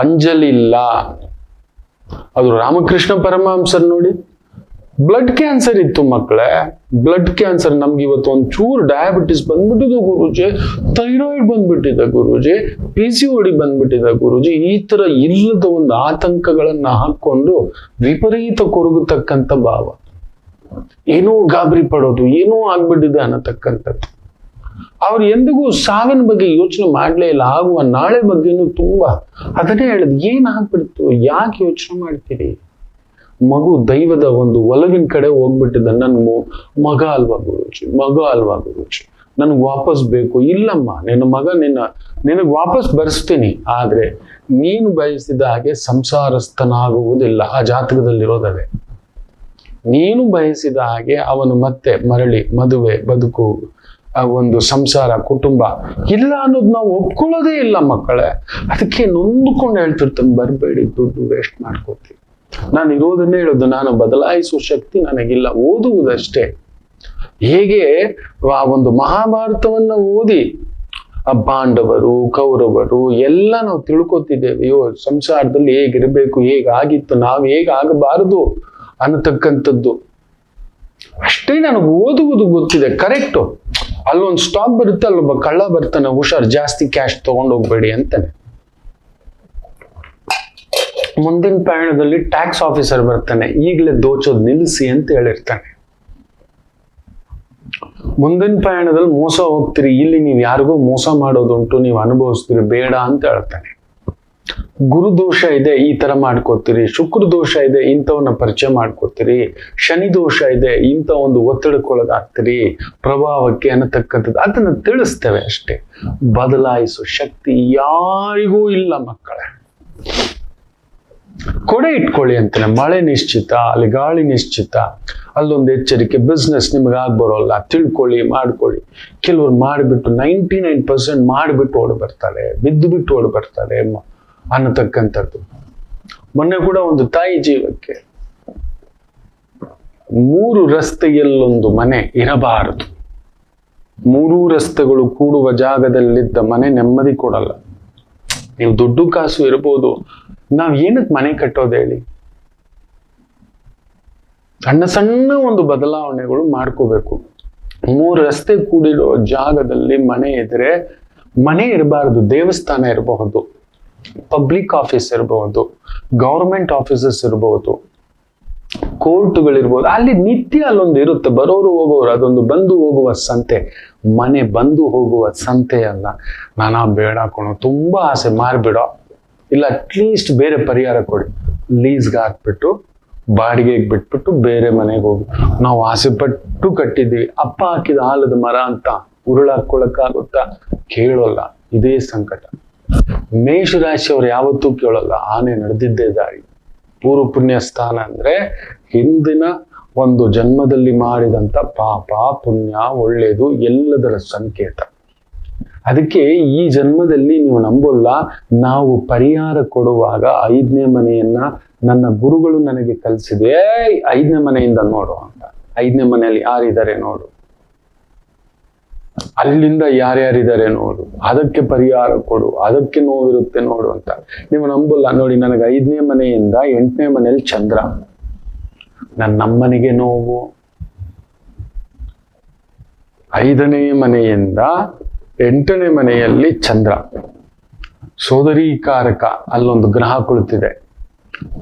ಅಂಜಲಿಲ್ಲ. ಅದು ರಾಮಕೃಷ್ಣ ಪರಮಹಂಸರು ನೋಡಿ, ಬ್ಲಡ್ ಕ್ಯಾನ್ಸರ್ ಇತ್ತು ಮಕ್ಕಳೇ, ಬ್ಲಡ್ ಕ್ಯಾನ್ಸರ್. ನಮ್ಗೆ ಇವತ್ತು ಒಂಚೂರು ಡಯಾಬಿಟಿಸ್ ಬಂದ್ಬಿಟ್ಟಿದೆ ಗುರುಜಿ, ಥೈರಾಯ್ಡ್ ಬಂದ್ಬಿಟ್ಟಿದೆ ಗುರುಜಿ, PCOD ಬಂದ್ಬಿಟ್ಟಿದೆ ಗುರುಜಿ, ಈ ತರ ಇಲ್ಲದ ಒಂದು ಆತಂಕಗಳನ್ನ ಹಾಕೊಂಡು ವಿಪರೀತ ಕೊರಗತಕ್ಕಂಥ ಭಾವ, ಏನೋ ಗಾಬರಿ ಪಡೋದು, ಏನೋ ಆಗ್ಬಿಟ್ಟಿದೆ ಅನ್ನತಕ್ಕಂಥದ್ದು. ಅವ್ರು ಎಂದಿಗೂ ಸಾವಿನ ಬಗ್ಗೆ ಯೋಚನೆ ಮಾಡ್ಲೇ ಇಲ್ಲ. ಆಗುವ ನಾಳೆ ಬಗ್ಗೆನೂ ತುಂಬಾ ಅದನ್ನೇ ಹೇಳಿದ್, ಏನ್ ಆಗ್ಬಿಡ್ತು, ಯಾಕೆ ಯೋಚನೆ ಮಾಡ್ತೀರಿ? ಮಗು ದೈವದ ಒಂದು ಒಲವಿನ ಕಡೆ ಹೋಗ್ಬಿಟ್ಟಿದ್ದ. ನನ್ ಮಗ ಅಲ್ವಾ ಗುರುಜಿ, ನನ್ಗೆ ವಾಪಸ್ ಬೇಕು. ಇಲ್ಲಮ್ಮ, ನಿನ್ನ ಮಗ ನಿನಗ್ ವಾಪಸ್ ಬರ್ಸ್ತೀನಿ, ಆದ್ರೆ ನೀನು ಬಯಸಿದ ಹಾಗೆ ಸಂಸಾರಸ್ಥನಾಗುವುದಿಲ್ಲ. ಆ ಜಾತಕದಲ್ಲಿರೋದವೇ. ನೀನು ಬಯಸಿದ ಹಾಗೆ ಅವನು ಮತ್ತೆ ಮರಳಿ ಮದುವೆ, ಬದುಕು, ಒಂದು ಸಂಸಾರ, ಕುಟುಂಬ ಇಲ್ಲ ಅನ್ನೋದು ನಾವು ಒಪ್ಕೊಳ್ಳೋದೇ ಇಲ್ಲ ಮಕ್ಕಳೇ. ಅದಕ್ಕೆ ನೊಂದುಕೊಂಡು ಹೇಳ್ತಿರ್ತಾನೆ, ಬರಬೇಡಿ, ದುಡ್ಡು ವೇಸ್ಟ್ ಮಾಡ್ಕೋತೀವಿ. ನಾನು ಇರೋದನ್ನೇ ಹೇಳೋದು, ನಾನು ಬದಲಾಯಿಸುವ ಶಕ್ತಿ ನನಗಿಲ್ಲ, ಓದುವುದಷ್ಟೇ. ಹೇಗೆ ಆ ಒಂದು ಮಹಾಭಾರತವನ್ನ ಓದಿ ಆ ಪಾಂಡವರು, ಕೌರವರು ಎಲ್ಲ ನಾವು ತಿಳ್ಕೊತಿದ್ದೇವೆ. ಅಯ್ಯೋ, ಸಂಸಾರದಲ್ಲಿ ಹೇಗಿರ್ಬೇಕು, ಹೇಗಾಗಿತ್ತು, ನಾವು ಹೇಗಾಗಬಾರದು ಅನ್ನತಕ್ಕಂಥದ್ದು ಅಷ್ಟೇ ನನಗೆ ಓದುವುದು ಗೊತ್ತಿದೆ. ಕರೆಕ್ಟು. ಅಲ್ಲೊಂದು ಸ್ಟಾಪ್ ಬರುತ್ತೆ, ಅಲ್ಲೊಬ್ಬ ಕಳ್ಳ ಬರ್ತಾನೆ, ಹುಷಾರ್, ಜಾಸ್ತಿ ಕ್ಯಾಶ್ ತಗೊಂಡೋಗ್ಬೇಡಿ ಅಂತಾನೆ. ಮುಂದಿನ ಪಯಣದಲ್ಲಿ ಟ್ಯಾಕ್ಸ್ ಆಫೀಸರ್ ಬರ್ತಾನೆ, ಈಗಲೇ ದೋಚೋದ್ ನಿಲ್ಲಿಸಿ ಅಂತ ಹೇಳಿರ್ತಾನೆ. ಮುಂದಿನ ಪಯಣದಲ್ಲಿ ಮೋಸ ಹೋಗ್ತೀರಿ, ಇಲ್ಲಿ ನೀವು ಯಾರಿಗೂ ಮೋಸ ಮಾಡೋದುಂಟು, ನೀವು ಅನುಭವಿಸ್ತೀರಿ, ಬೇಡ ಅಂತ ಹೇಳ್ತಾನೆ. ಗುರು ದೋಷ ಇದೆ, ಈ ತರ ಮಾಡ್ಕೋತೀರಿ. ಶುಕ್ರ ದೋಷ ಇದೆ, ಇಂಥವನ್ನ ಪರಿಚಯ ಮಾಡ್ಕೋತೀರಿ. ಶನಿ ದೋಷ ಇದೆ, ಇಂಥ ಒಂದು ಒತ್ತಡಕ್ಕೊಳಗಾಗ್ತೀರಿ, ಪ್ರಭಾವಕ್ಕೆ ಅನ್ನತಕ್ಕಂಥದ್ದು. ಅದನ್ನ ತಿಳಿಸ್ತೇವೆ ಅಷ್ಟೇ. ಬದಲಾಯಿಸೋ ಶಕ್ತಿ ಯಾರಿಗೂ ಇಲ್ಲ ಮಕ್ಕಳೇ. ಕೊಡೆ ಇಟ್ಕೊಳ್ಳಿ ಅಂತಾನೆ. ಮಳೆ ನಿಶ್ಚಿತ, ಅಲ್ಲಿ ಗಾಳಿ ನಿಶ್ಚಿತ, ಅಲ್ಲೊಂದು ಎಚ್ಚರಿಕೆ. ಬಿಸ್ನೆಸ್ ನಿಮ್ಗೆ ಆಗ್ಬರೋಲ್ಲ, ತಿಳ್ಕೊಳ್ಳಿ, ಮಾಡ್ಕೊಳ್ಳಿ. ಕೆಲವ್ರು ಮಾಡಿಬಿಟ್ಟು 99% ಮಾಡಿಬಿಟ್ಟು ಓಡ್ ಬರ್ತಾರೆ, ಬಿದ್ದು ಬಿಟ್ಟು ಓಡ್ ಬರ್ತಾರೆ ಅನ್ನತಕ್ಕಂಥದ್ದು. ಮೊನ್ನೆ ಕೂಡ ಒಂದು ತಾಯಿ ಜೀವಕ್ಕೆ 3 ರಸ್ತೆಯಲ್ಲೊಂದು ಮನೆ ಇರಬಾರದು. 3 ರಸ್ತೆಗಳು ಕೂಡುವ ಜಾಗದಲ್ಲಿದ್ದ ಮನೆ ನೆಮ್ಮದಿ ಕೊಡಲ್ಲ. ನೀವು ದುಡ್ಡು ಕಾಸು ಇರ್ಬೋದು, ನಾವ್ ಏನಕ್ಕೆ ಮನೆ ಕಟ್ಟೋದು ಹೇಳಿ? ಸಣ್ಣ ಸಣ್ಣ ಒಂದು ಬದಲಾವಣೆಗಳು ಮಾಡ್ಕೋಬೇಕು. 3 ರಸ್ತೆ ಕೂಡಿರೋ ಜಾಗದಲ್ಲಿ ಮನೆ ಇದ್ರೆ, ಮನೆ ಇರಬಾರದು. ದೇವಸ್ಥಾನ ಇರಬಹುದು, ಪಬ್ಲಿಕ್ ಆಫೀಸ್ ಇರಬಹುದು, ಗೌರ್ಮೆಂಟ್ ಆಫೀಸಸ್ ಇರಬಹುದು, ಕೋರ್ಟ್ಗಳಿರ್ಬೋದು. ಅಲ್ಲಿ ನಿತ್ಯ ಅಲ್ಲೊಂದು ಇರುತ್ತೆ, ಬರೋರು ಹೋಗೋರು, ಅದೊಂದು ಬಂದು ಹೋಗುವ ಸಂತೆ. ಮನೆ ಬಂದು ಹೋಗುವ ಸಂತೆ ಅಲ್ಲ. ನಾನಾ ಬೇಡ ಕಣೋ, ತುಂಬಾ ಆಸೆ, ಮಾರ್ಬಿಡೋ, ಇಲ್ಲ ಅಟ್ಲೀಸ್ಟ್ ಬೇರೆ ಪರಿಹಾರ ಕೊಡಿ. ಲೀಸ್ಗೆ ಹಾಕ್ಬಿಟ್ಟು, ಬಾಡಿಗೆಗೆ ಬಿಟ್ಬಿಟ್ಟು ಬೇರೆ ಮನೆಗೆ ಹೋಗಿ. ನಾವು ಆಸೆ ಪಟ್ಟು ಕಟ್ಟಿದ್ದೀವಿ, ಅಪ್ಪ ಹಾಕಿದ ಆಲದ ಮರ ಅಂತ ಉರುಳಾಕೊಳಕ್ಕಾಗುತ್ತಾ? ಕೇಳೋಲ್ಲ. ಇದೇ ಸಂಕಟ. ಮೇಷರಾಶಿಯವ್ರು ಯಾವತ್ತೂ ಕೇಳೋಲ್ಲ, ಆನೆ ನಡೆದಿದ್ದೇ ದಾರಿ. ಪೂರ್ವ ಪುಣ್ಯ ಸ್ಥಾನ ಅಂದ್ರೆ ಹಿಂದಿನ ಒಂದು ಜನ್ಮದಲ್ಲಿ ಮಾಡಿದಂತ ಪಾಪ, ಪುಣ್ಯ, ಒಳ್ಳೇದು ಎಲ್ಲದರ ಸಂಕೇತ. ಅದಕ್ಕೆ ಈ ಜನ್ಮದಲ್ಲಿ ನೀವು ನಂಬೋಲ್ಲ, ನಾವು ಪರಿಹಾರ ಕೊಡುವಾಗ 5ನೇ ಮನೆಯನ್ನ ನನ್ನ ಗುರುಗಳು ನನಗೆ ಕಲಿಸಿದೆ. 5ನೇ ಮನೆಯಿಂದ ನೋಡು ಅಂತ. 5ನೇ ಮನೆಯಲ್ಲಿ ಯಾರಿದ್ದಾರೆ ನೋಡು, ಅಲ್ಲಿಂದ ಯಾರ್ಯಾರಿದ್ದಾರೆ ನೋಡು, ಅದಕ್ಕೆ ಪರಿಹಾರ ಕೊಡು, ಅದಕ್ಕೆ ನೋವಿರುತ್ತೆ ನೋಡು ಅಂತ. ನೀವು ನಂಬೋಲ್ಲ. ನೋಡಿ, ನನಗೆ 5ನೇ ಮನೆಯಿಂದ 8ನೇ ಮನೆಯಲ್ಲಿ ಚಂದ್ರ, ನಮ್ಮನೆಗೆ ನೋವು. 5ನೇ ಮನೆಯಿಂದ 8ನೇ ಮನೆಯಲ್ಲಿ ಚಂದ್ರ, ಸೋದರಿ ಕಾರಕ, ಅಲ್ಲೊಂದು ಗ್ರಹ ಕುಳಿತಿದೆ,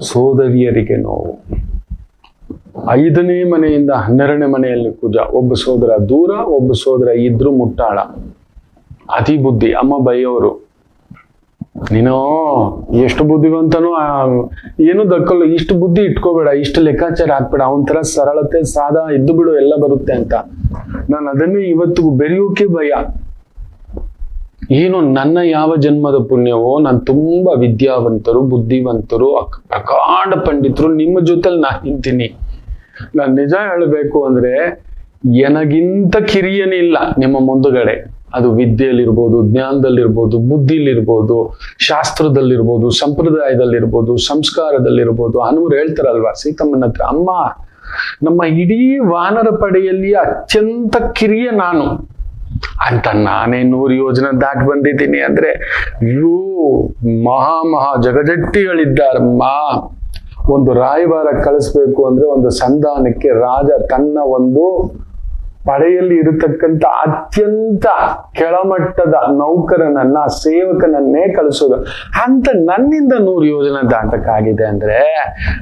ಸೋದರಿಯರಿಗೆ ನೋವು. 5ನೇ ಮನೆಯಿಂದ 12ನೇ ಮನೆಯಲ್ಲಿ ಕುಜ, ಒಬ್ಬ ಸೋದರ ದೂರ, ಒಬ್ಬ ಸೋದರ ಇದ್ರು ಮುಟ್ಟಾಳ, ಅತಿ ಬುದ್ಧಿ, ಅಮ್ಮ ಬೈಯೋರು. ನೀನೋ ಎಷ್ಟು ಬುದ್ಧಿವಂತನೋ ಏನು ದಕ್ಕಲ್ಲ, ಇಷ್ಟು ಬುದ್ಧಿ ಇಟ್ಕೋಬೇಡ, ಇಷ್ಟು ಲೆಕ್ಕಾಚಾರ ಹಾಕ್ಬೇಡ, ಅವನ ಸರಳತೆ, ಸಾದಾ ಇದ್ದು ಬಿಡು, ಎಲ್ಲ ಬರುತ್ತೆ ಅಂತ. ನಾನು ಅದನ್ನೇ ಇವತ್ತಿಗೂ ಬೆರೆಯೋಕೆ ಭಯ. ಏನು ನನ್ನ ಯಾವ ಜನ್ಮದ ಪುಣ್ಯವೋ, ನಾನು ತುಂಬಾ ವಿದ್ಯಾವಂತರು, ಬುದ್ಧಿವಂತರು, ಪ್ರಕಾಂಡ ಪಂಡಿತರು ನಿಮ್ಮ ಜೊತೆಲಿ ನಾ ನಿಂತೀನಿ. ನಾನು ನಿಜ ಹೇಳಬೇಕು ಅಂದ್ರೆ ನನಗಿಂತ ಕಿರಿಯನಿಲ್ಲ ನಿಮ್ಮ ಮುಂದುಗಡೆ. ಅದು ವಿದ್ಯೆಯಲ್ಲಿರ್ಬೋದು, ಜ್ಞಾನದಲ್ಲಿರ್ಬೋದು, ಬುದ್ಧಿಲಿರ್ಬೋದು, ಶಾಸ್ತ್ರದಲ್ಲಿರ್ಬೋದು, ಸಂಪ್ರದಾಯದಲ್ಲಿರ್ಬೋದು, ಸಂಸ್ಕಾರದಲ್ಲಿರ್ಬೋದು. ಹನುಮರು ಹೇಳ್ತಾರಲ್ವಾ ಸೀತಮ್ಮನ ಹತ್ರ, ಅಮ್ಮ ನಮ್ಮ ಇಡೀ ವಾನರ ಪಡೆಯಲ್ಲಿ ಅತ್ಯಂತ ಕಿರಿಯ ನಾನು ಅಂತ ನಾನೇ 100 ಯೋಜನೆ ದಾಟಿ ಬಂದಿದ್ದೀನಿ ಅಂದ್ರೆ ಇವು ಮಹಾ ಜಗಜಟ್ಟಿಗಳಿದ್ದಾರಮ್ಮ. ಒಂದು ರಾಯಭಾರ ಕಳಿಸ್ಬೇಕು ಅಂದ್ರೆ ಒಂದು ಸಂಧಾನಕ್ಕೆ ರಾಜ ತನ್ನ ಒಂದು ಪಡೆಯಲ್ಲಿ ಇರತಕ್ಕಂತ ಅತ್ಯಂತ ಕೆಳಮಟ್ಟದ ನೌಕರನನ್ನ ಸೇವಕನನ್ನೇ ಕಳಿಸೋದು. ಅಂತ ನನ್ನಿಂದ 100 ಯೋಜನೆ ದಾಟಕ್ಕಾಗಿದೆ ಅಂದ್ರೆ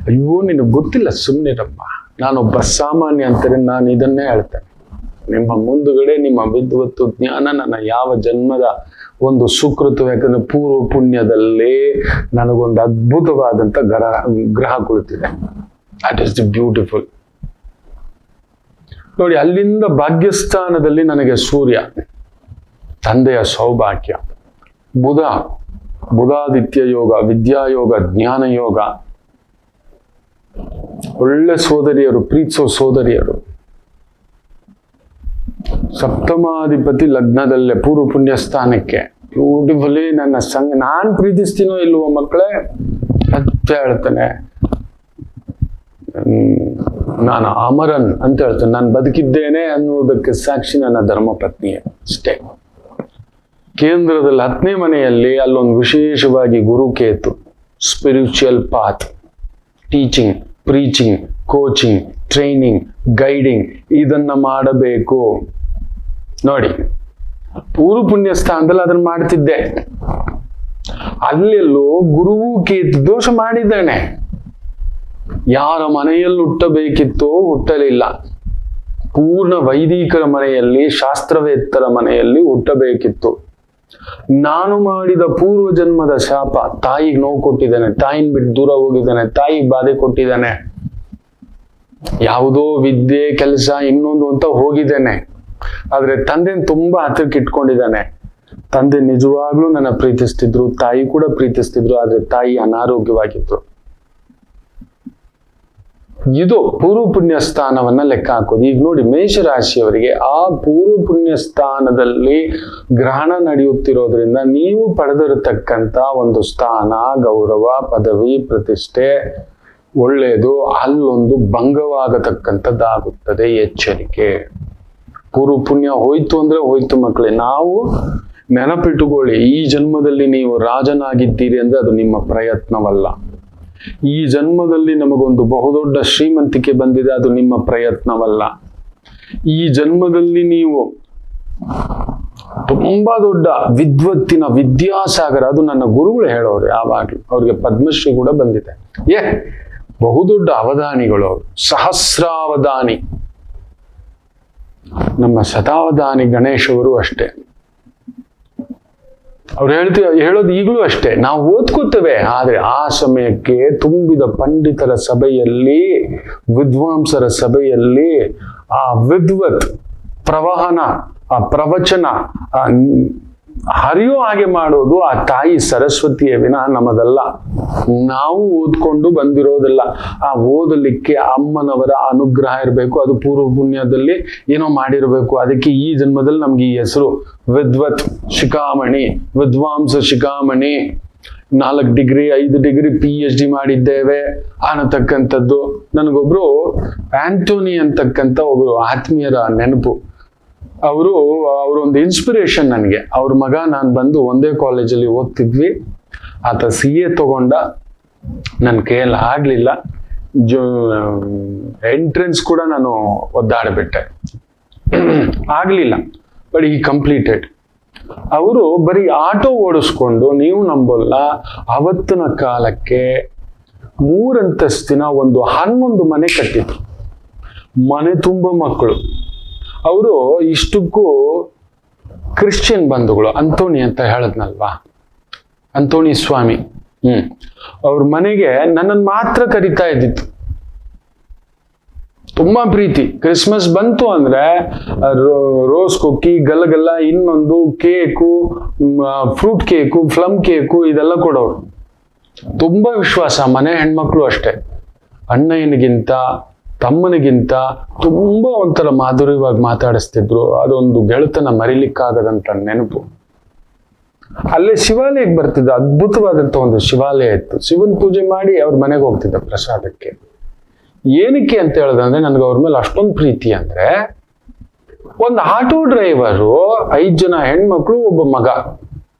ಅಯ್ಯೋ ನಿನಗೆ ಗೊತ್ತಿಲ್ಲ, ಸುಮ್ಮನಿರಮ್ಮ, ನಾನೊಬ್ಬ ಸಾಮಾನ್ಯ ಅಂತಾರೆ. ನಾನು ಇದನ್ನೇ ಹೇಳ್ತೇನೆ, ನಿಮ್ಮ ಮುಂದುಗಡೆ ನಿಮ್ಮ ವಿದ್ವತ್ತು ಜ್ಞಾನ ನನ್ನ ಯಾವ ಜನ್ಮದ ಒಂದು ಸುಕೃತ, ಯಾಕಂದ್ರೆ ಪೂರ್ವ ಪುಣ್ಯದಲ್ಲಿ ನನಗೊಂದು ಅದ್ಭುತವಾದಂತ ಗ್ರಹ ಕುಳಿತಿದೆ. That is the beautiful. ನೋಡಿ, ಅಲ್ಲಿಂದ ಭಾಗ್ಯಸ್ಥಾನದಲ್ಲಿ ನನಗೆ ಸೂರ್ಯ, ತಂದೆಯ ಸೌಭಾಗ್ಯ, ಬುಧಾದಿತ್ಯ ಯೋಗ, ವಿದ್ಯಾಯೋಗ, ಜ್ಞಾನ ಯೋಗ, ಒಳ್ಳೆ ಸೋದರಿಯರು, ಪ್ರೀತಿಸೋ ಸೋದರಿಯರು, ಸಪ್ತಮಾಧಿಪತಿ ಲಗ್ನದಲ್ಲೇ ಪೂರ್ವ ಪುಣ್ಯ ಸ್ಥಾನಕ್ಕೆ ಬ್ಯೂಟಿಫುಲಿ ನನ್ನ ನಾನ್ ಪ್ರೀತಿಸ್ತೀನೋ ಇಲ್ವೋ ಮಕ್ಕಳೇ, ಸತ್ಯ ಹೇಳ್ತಾನೆ, ನಾನು ಅಮರನ್ ಅಂತ ಹೇಳ್ತೇನೆ. ನಾನು ಬದುಕಿದ್ದೇನೆ ಅನ್ನುವುದಕ್ಕೆ ಸಾಕ್ಷಿ ನನ್ನ ಧರ್ಮಪತ್ನಿಯೇ ಅಷ್ಟೇ. ಕೇಂದ್ರದಲ್ಲಿ 10ನೇ ಮನೆಯಲ್ಲಿ ಅಲ್ಲೊಂದು ವಿಶೇಷವಾಗಿ ಗುರುಕೇತು, spiritual path, teaching, preaching, coaching, training, guiding, ಇದನ್ನ ಮಾಡಬೇಕು. ನೋಡಿ, ಪೂರ್ವ ಪುಣ್ಯ ಸ್ಥಾನದಲ್ಲಿ ಅದನ್ನ ಮಾಡ್ತಿದ್ದೆ. ಅಲ್ಲೆಲ್ಲೋ ಗುರುವು ಕೇತು ದೋಷ ಮಾಡಿದ್ದಾನೆ. ಯಾರ ಮನೆಯಲ್ಲಿ ಹುಟ್ಟಬೇಕಿತ್ತೋ ಹುಟ್ಟಲಿಲ್ಲ. ಪೂರ್ಣ ವೈದಿಕರ ಮನೆಯಲ್ಲಿ, ಶಾಸ್ತ್ರವೇತ್ತರ ಮನೆಯಲ್ಲಿ ಹುಟ್ಟಬೇಕಿತ್ತು. ನಾನು ಮಾಡಿದ ಪೂರ್ವ ಜನ್ಮದ ಶಾಪ, ತಾಯಿಗೆ ನೋವು ಕೊಟ್ಟಿದ್ದಾನೆ, ತಾಯಿನ ಬಿಟ್ಟು ದೂರ ಹೋಗಿದ್ದಾನೆ, ತಾಯಿಗೆ ಬಾಧೆ ಕೊಟ್ಟಿದ್ದಾನೆ, ಯಾವುದೋ ವಿದ್ಯೆ ಕೆಲಸ ಇನ್ನೊಂದು ಅಂತ ಹೋಗಿದ್ದೇನೆ. ಆದ್ರೆ ತಂದೆನ ತುಂಬಾ ಹತ್ತಿರಕ್ಕೆ ಇಟ್ಕೊಂಡಿದ್ದಾನೆ. ತಂದೆ ನಿಜವಾಗ್ಲೂ ನನ್ನ ಪ್ರೀತಿಸ್ತಿದ್ರು, ತಾಯಿ ಕೂಡ ಪ್ರೀತಿಸ್ತಿದ್ರು, ಆದ್ರೆ ತಾಯಿ ಅನಾರೋಗ್ಯವಾಗಿದ್ರು. ಇದು ಪೂರ್ವ ಪುಣ್ಯ ಸ್ಥಾನವನ್ನ ಲೆಕ್ಕ ಹಾಕೋದು. ಈಗ ನೋಡಿ, ಮೇಷರಾಶಿಯವರಿಗೆ ಆ ಪೂರ್ವ ಪುಣ್ಯ ಸ್ಥಾನದಲ್ಲಿ ಗ್ರಹಣ ನಡೆಯುತ್ತಿರೋದ್ರಿಂದ ನೀವು ಪಡೆದಿರತಕ್ಕಂತ ಒಂದು ಸ್ಥಾನ, ಗೌರವ, ಪದವಿ, ಪ್ರತಿಷ್ಠೆ ಒಳ್ಳೆಯದು ಅಲ್ಲೊಂದು ಭಂಗವಾಗತಕ್ಕಂಥದ್ದಾಗುತ್ತದೆ. ಎಚ್ಚರಿಕೆ. ಪೂರ್ವ ಪುಣ್ಯ ಹೋಯ್ತು ಅಂದ್ರೆ ಹೋಯ್ತು ಮಕ್ಕಳೇ. ನಾವು ನೆನಪಿಟ್ಟುಕೊಳ್ಳಿ, ಈ ಜನ್ಮದಲ್ಲಿ ನೀವು ರಾಜನಾಗಿದ್ದೀರಿ ಅಂದ್ರೆ ಅದು ನಿಮ್ಮ ಪ್ರಯತ್ನವಲ್ಲ. ಈ ಜನ್ಮದಲ್ಲಿ ನಮಗೊಂದು ಬಹುದೊಡ್ಡ ಶ್ರೀಮಂತಿಕೆ ಬಂದಿದೆ, ಅದು ನಿಮ್ಮ ಪ್ರಯತ್ನವಲ್ಲ. ಈ ಜನ್ಮದಲ್ಲಿ ನೀವು ತುಂಬಾ ದೊಡ್ಡ ವಿದ್ವತ್ತಿನ ವಿದ್ಯಾಸಾಗರ, ಅದು ನನ್ನ ಗುರುಗಳು ಹೇಳೋರು ಯಾವಾಗ್ಲೂ. ಅವ್ರಿಗೆ ಪದ್ಮಶ್ರೀ ಕೂಡ ಬಂದಿದೆ. ಬಹುದೊಡ್ಡ ಅವಧಾನಿಗಳು ಅವರು, ಸಹಸ್ರಾವಧಾನಿ. ನಮ್ಮ ಶತಾವಧಾನಿ ಗಣೇಶ್ ಅವರು ಅಷ್ಟೇ. ಅವ್ರು ಹೇಳೋದು ಈಗಲೂ ಅಷ್ಟೇ. ನಾವು ಓದ್ಕೋತೇವೆ, ಆದ್ರೆ ಆ ಸಮಯಕ್ಕೆ ತುಂಬಿದ ಪಂಡಿತರ ಸಭೆಯಲ್ಲಿ, ವಿದ್ವಾಂಸರ ಸಭೆಯಲ್ಲಿ ಆ ವಿದ್ವತ್ ಪ್ರವಹನ, ಆ ಪ್ರವಚನ ಹರಿಯೋ ಹಾಗೆ ಮಾಡೋದು ಆ ತಾಯಿ ಸರಸ್ವತಿಯ ವಿನಃ ನಮ್ಮದಲ್ಲ. ನಾವು ಓದ್ಕೊಂಡು ಬಂದಿರೋದಲ್ಲ. ಆ ಓದಲಿಕ್ಕೆ ಅಮ್ಮನವರ ಅನುಗ್ರಹ ಇರಬೇಕು. ಅದು ಪೂರ್ವ ಪುಣ್ಯದಲ್ಲಿ ಏನೋ ಮಾಡಿರಬೇಕು. ಅದಕ್ಕೆ ಈ ಜನ್ಮದಲ್ಲಿ ನಮ್ಗೆ ಈ ಹೆಸರು ವಿದ್ವತ್ ಶಿಖಾಮಣಿ, ವಿದ್ವಾಂಸ ಶಿಖಾಮಣಿ. 4 ಡಿಗ್ರಿ 5 ಡಿಗ್ರಿ PhD ಮಾಡಿದ್ದೇವೆ ಅನ್ನತಕ್ಕಂಥದ್ದು. ನನಗೊಬ್ರು ಆಂಟೋನಿ ಅಂತಕ್ಕಂಥ ಒಬ್ರು ಆತ್ಮೀಯರ ನೆನಪು. ಅವರೊಂದು ಇನ್ಸ್ಪಿರೇಷನ್ ನನಗೆ. ಅವ್ರ ಮಗ ನಾನು ಬಂದು ಒಂದೇ ಕಾಲೇಜಲ್ಲಿ ಓದ್ತಿದ್ವಿ. ಆತ CA ತಗೊಂಡ, ನನ್ನ ಕೈಯಲ್ಲಿ ಆಗ್ಲಿಲ್ಲ. ಎಂಟ್ರೆನ್ಸ್ ಕೂಡ ನಾನು ಒದ್ದಾಡ್ಬಿಟ್ಟೆ, ಆಗ್ಲಿಲ್ಲ. ಬಟ್ ಈ ಕಂಪ್ಲೀಟೆಡ್. ಅವರು ಬರೀ ಆಟೋ ಓಡಿಸ್ಕೊಂಡು, ನೀವು ನಂಬಲ್ಲ, ಅವತ್ತಿನ ಕಾಲಕ್ಕೆ 3 ಅಂತಸ್ತಿನ ಒಂದು 11 ಮನೆ ಕಟ್ಟಿದ್ರು. ಮನೆ ತುಂಬ ಮಕ್ಕಳು. ಅವರು ಇಷ್ಟಕ್ಕೂ ಕ್ರಿಶ್ಚಿಯನ್ ಬಂಧುಗಳು. ಅಂತೋಣಿ ಅಂತ ಹೇಳದ್ನಲ್ವಾ, ಅಂತೋಣಿ ಸ್ವಾಮಿ. ಅವ್ರ ಮನೆಗೆ ನನ್ನನ್ನು ಮಾತ್ರ ಕರಿತಾ ಇದ್ದಿತ್ತು. ತುಂಬಾ ಪ್ರೀತಿ. ಕ್ರಿಸ್ಮಸ್ ಬಂತು ಅಂದ್ರೆ ರೋಸ್ ಕುಕ್ಕಿ, ಗಲ್ಲಗಲ್ಲ, ಇನ್ನೊಂದು cake, fruit cake, plum cake, ಇದೆಲ್ಲ ಕೊಡೋರು. ತುಂಬಾ ವಿಶ್ವಾಸ. ಮನೆ ಹೆಣ್ಮಕ್ಳು ಅಷ್ಟೇ. ಅಣ್ಣಯ್ಯನಿಗಿಂತ ತಮ್ಮನಿಗಿಂತ ತುಂಬಾ ಒಂಥರ ಮಾಧುರ್ಯವಾಗಿ ಮಾತಾಡಿಸ್ತಿದ್ರು. ಅದೊಂದು ಗೆಳತನ ಮರಿಲಿಕ್ಕಾಗದಂತ ನೆನಪು. ಅಲ್ಲೇ ಶಿವಾಲಯಕ್ಕೆ ಬರ್ತಿದ್ದ. ಅದ್ಭುತವಾದಂತ ಒಂದು ಶಿವಾಲಯ ಇತ್ತು. ಶಿವನ್ ಪೂಜೆ ಮಾಡಿ ಅವ್ರ ಮನೆಗೆ ಹೋಗ್ತಿದ್ದ ಪ್ರಸಾದಕ್ಕೆ. ಏನಕ್ಕೆ ಅಂತ ಹೇಳಿದ್ರೆ ನನ್ಗೆ ಅವ್ರ ಮೇಲೆ ಅಷ್ಟೊಂದು ಪ್ರೀತಿ ಅಂದ್ರೆ, ಒಂದು ಆಟೋ ಡ್ರೈವರು 5 ಜನ ಹೆಣ್ಮಕ್ಳು, ಒಬ್ಬ ಮಗ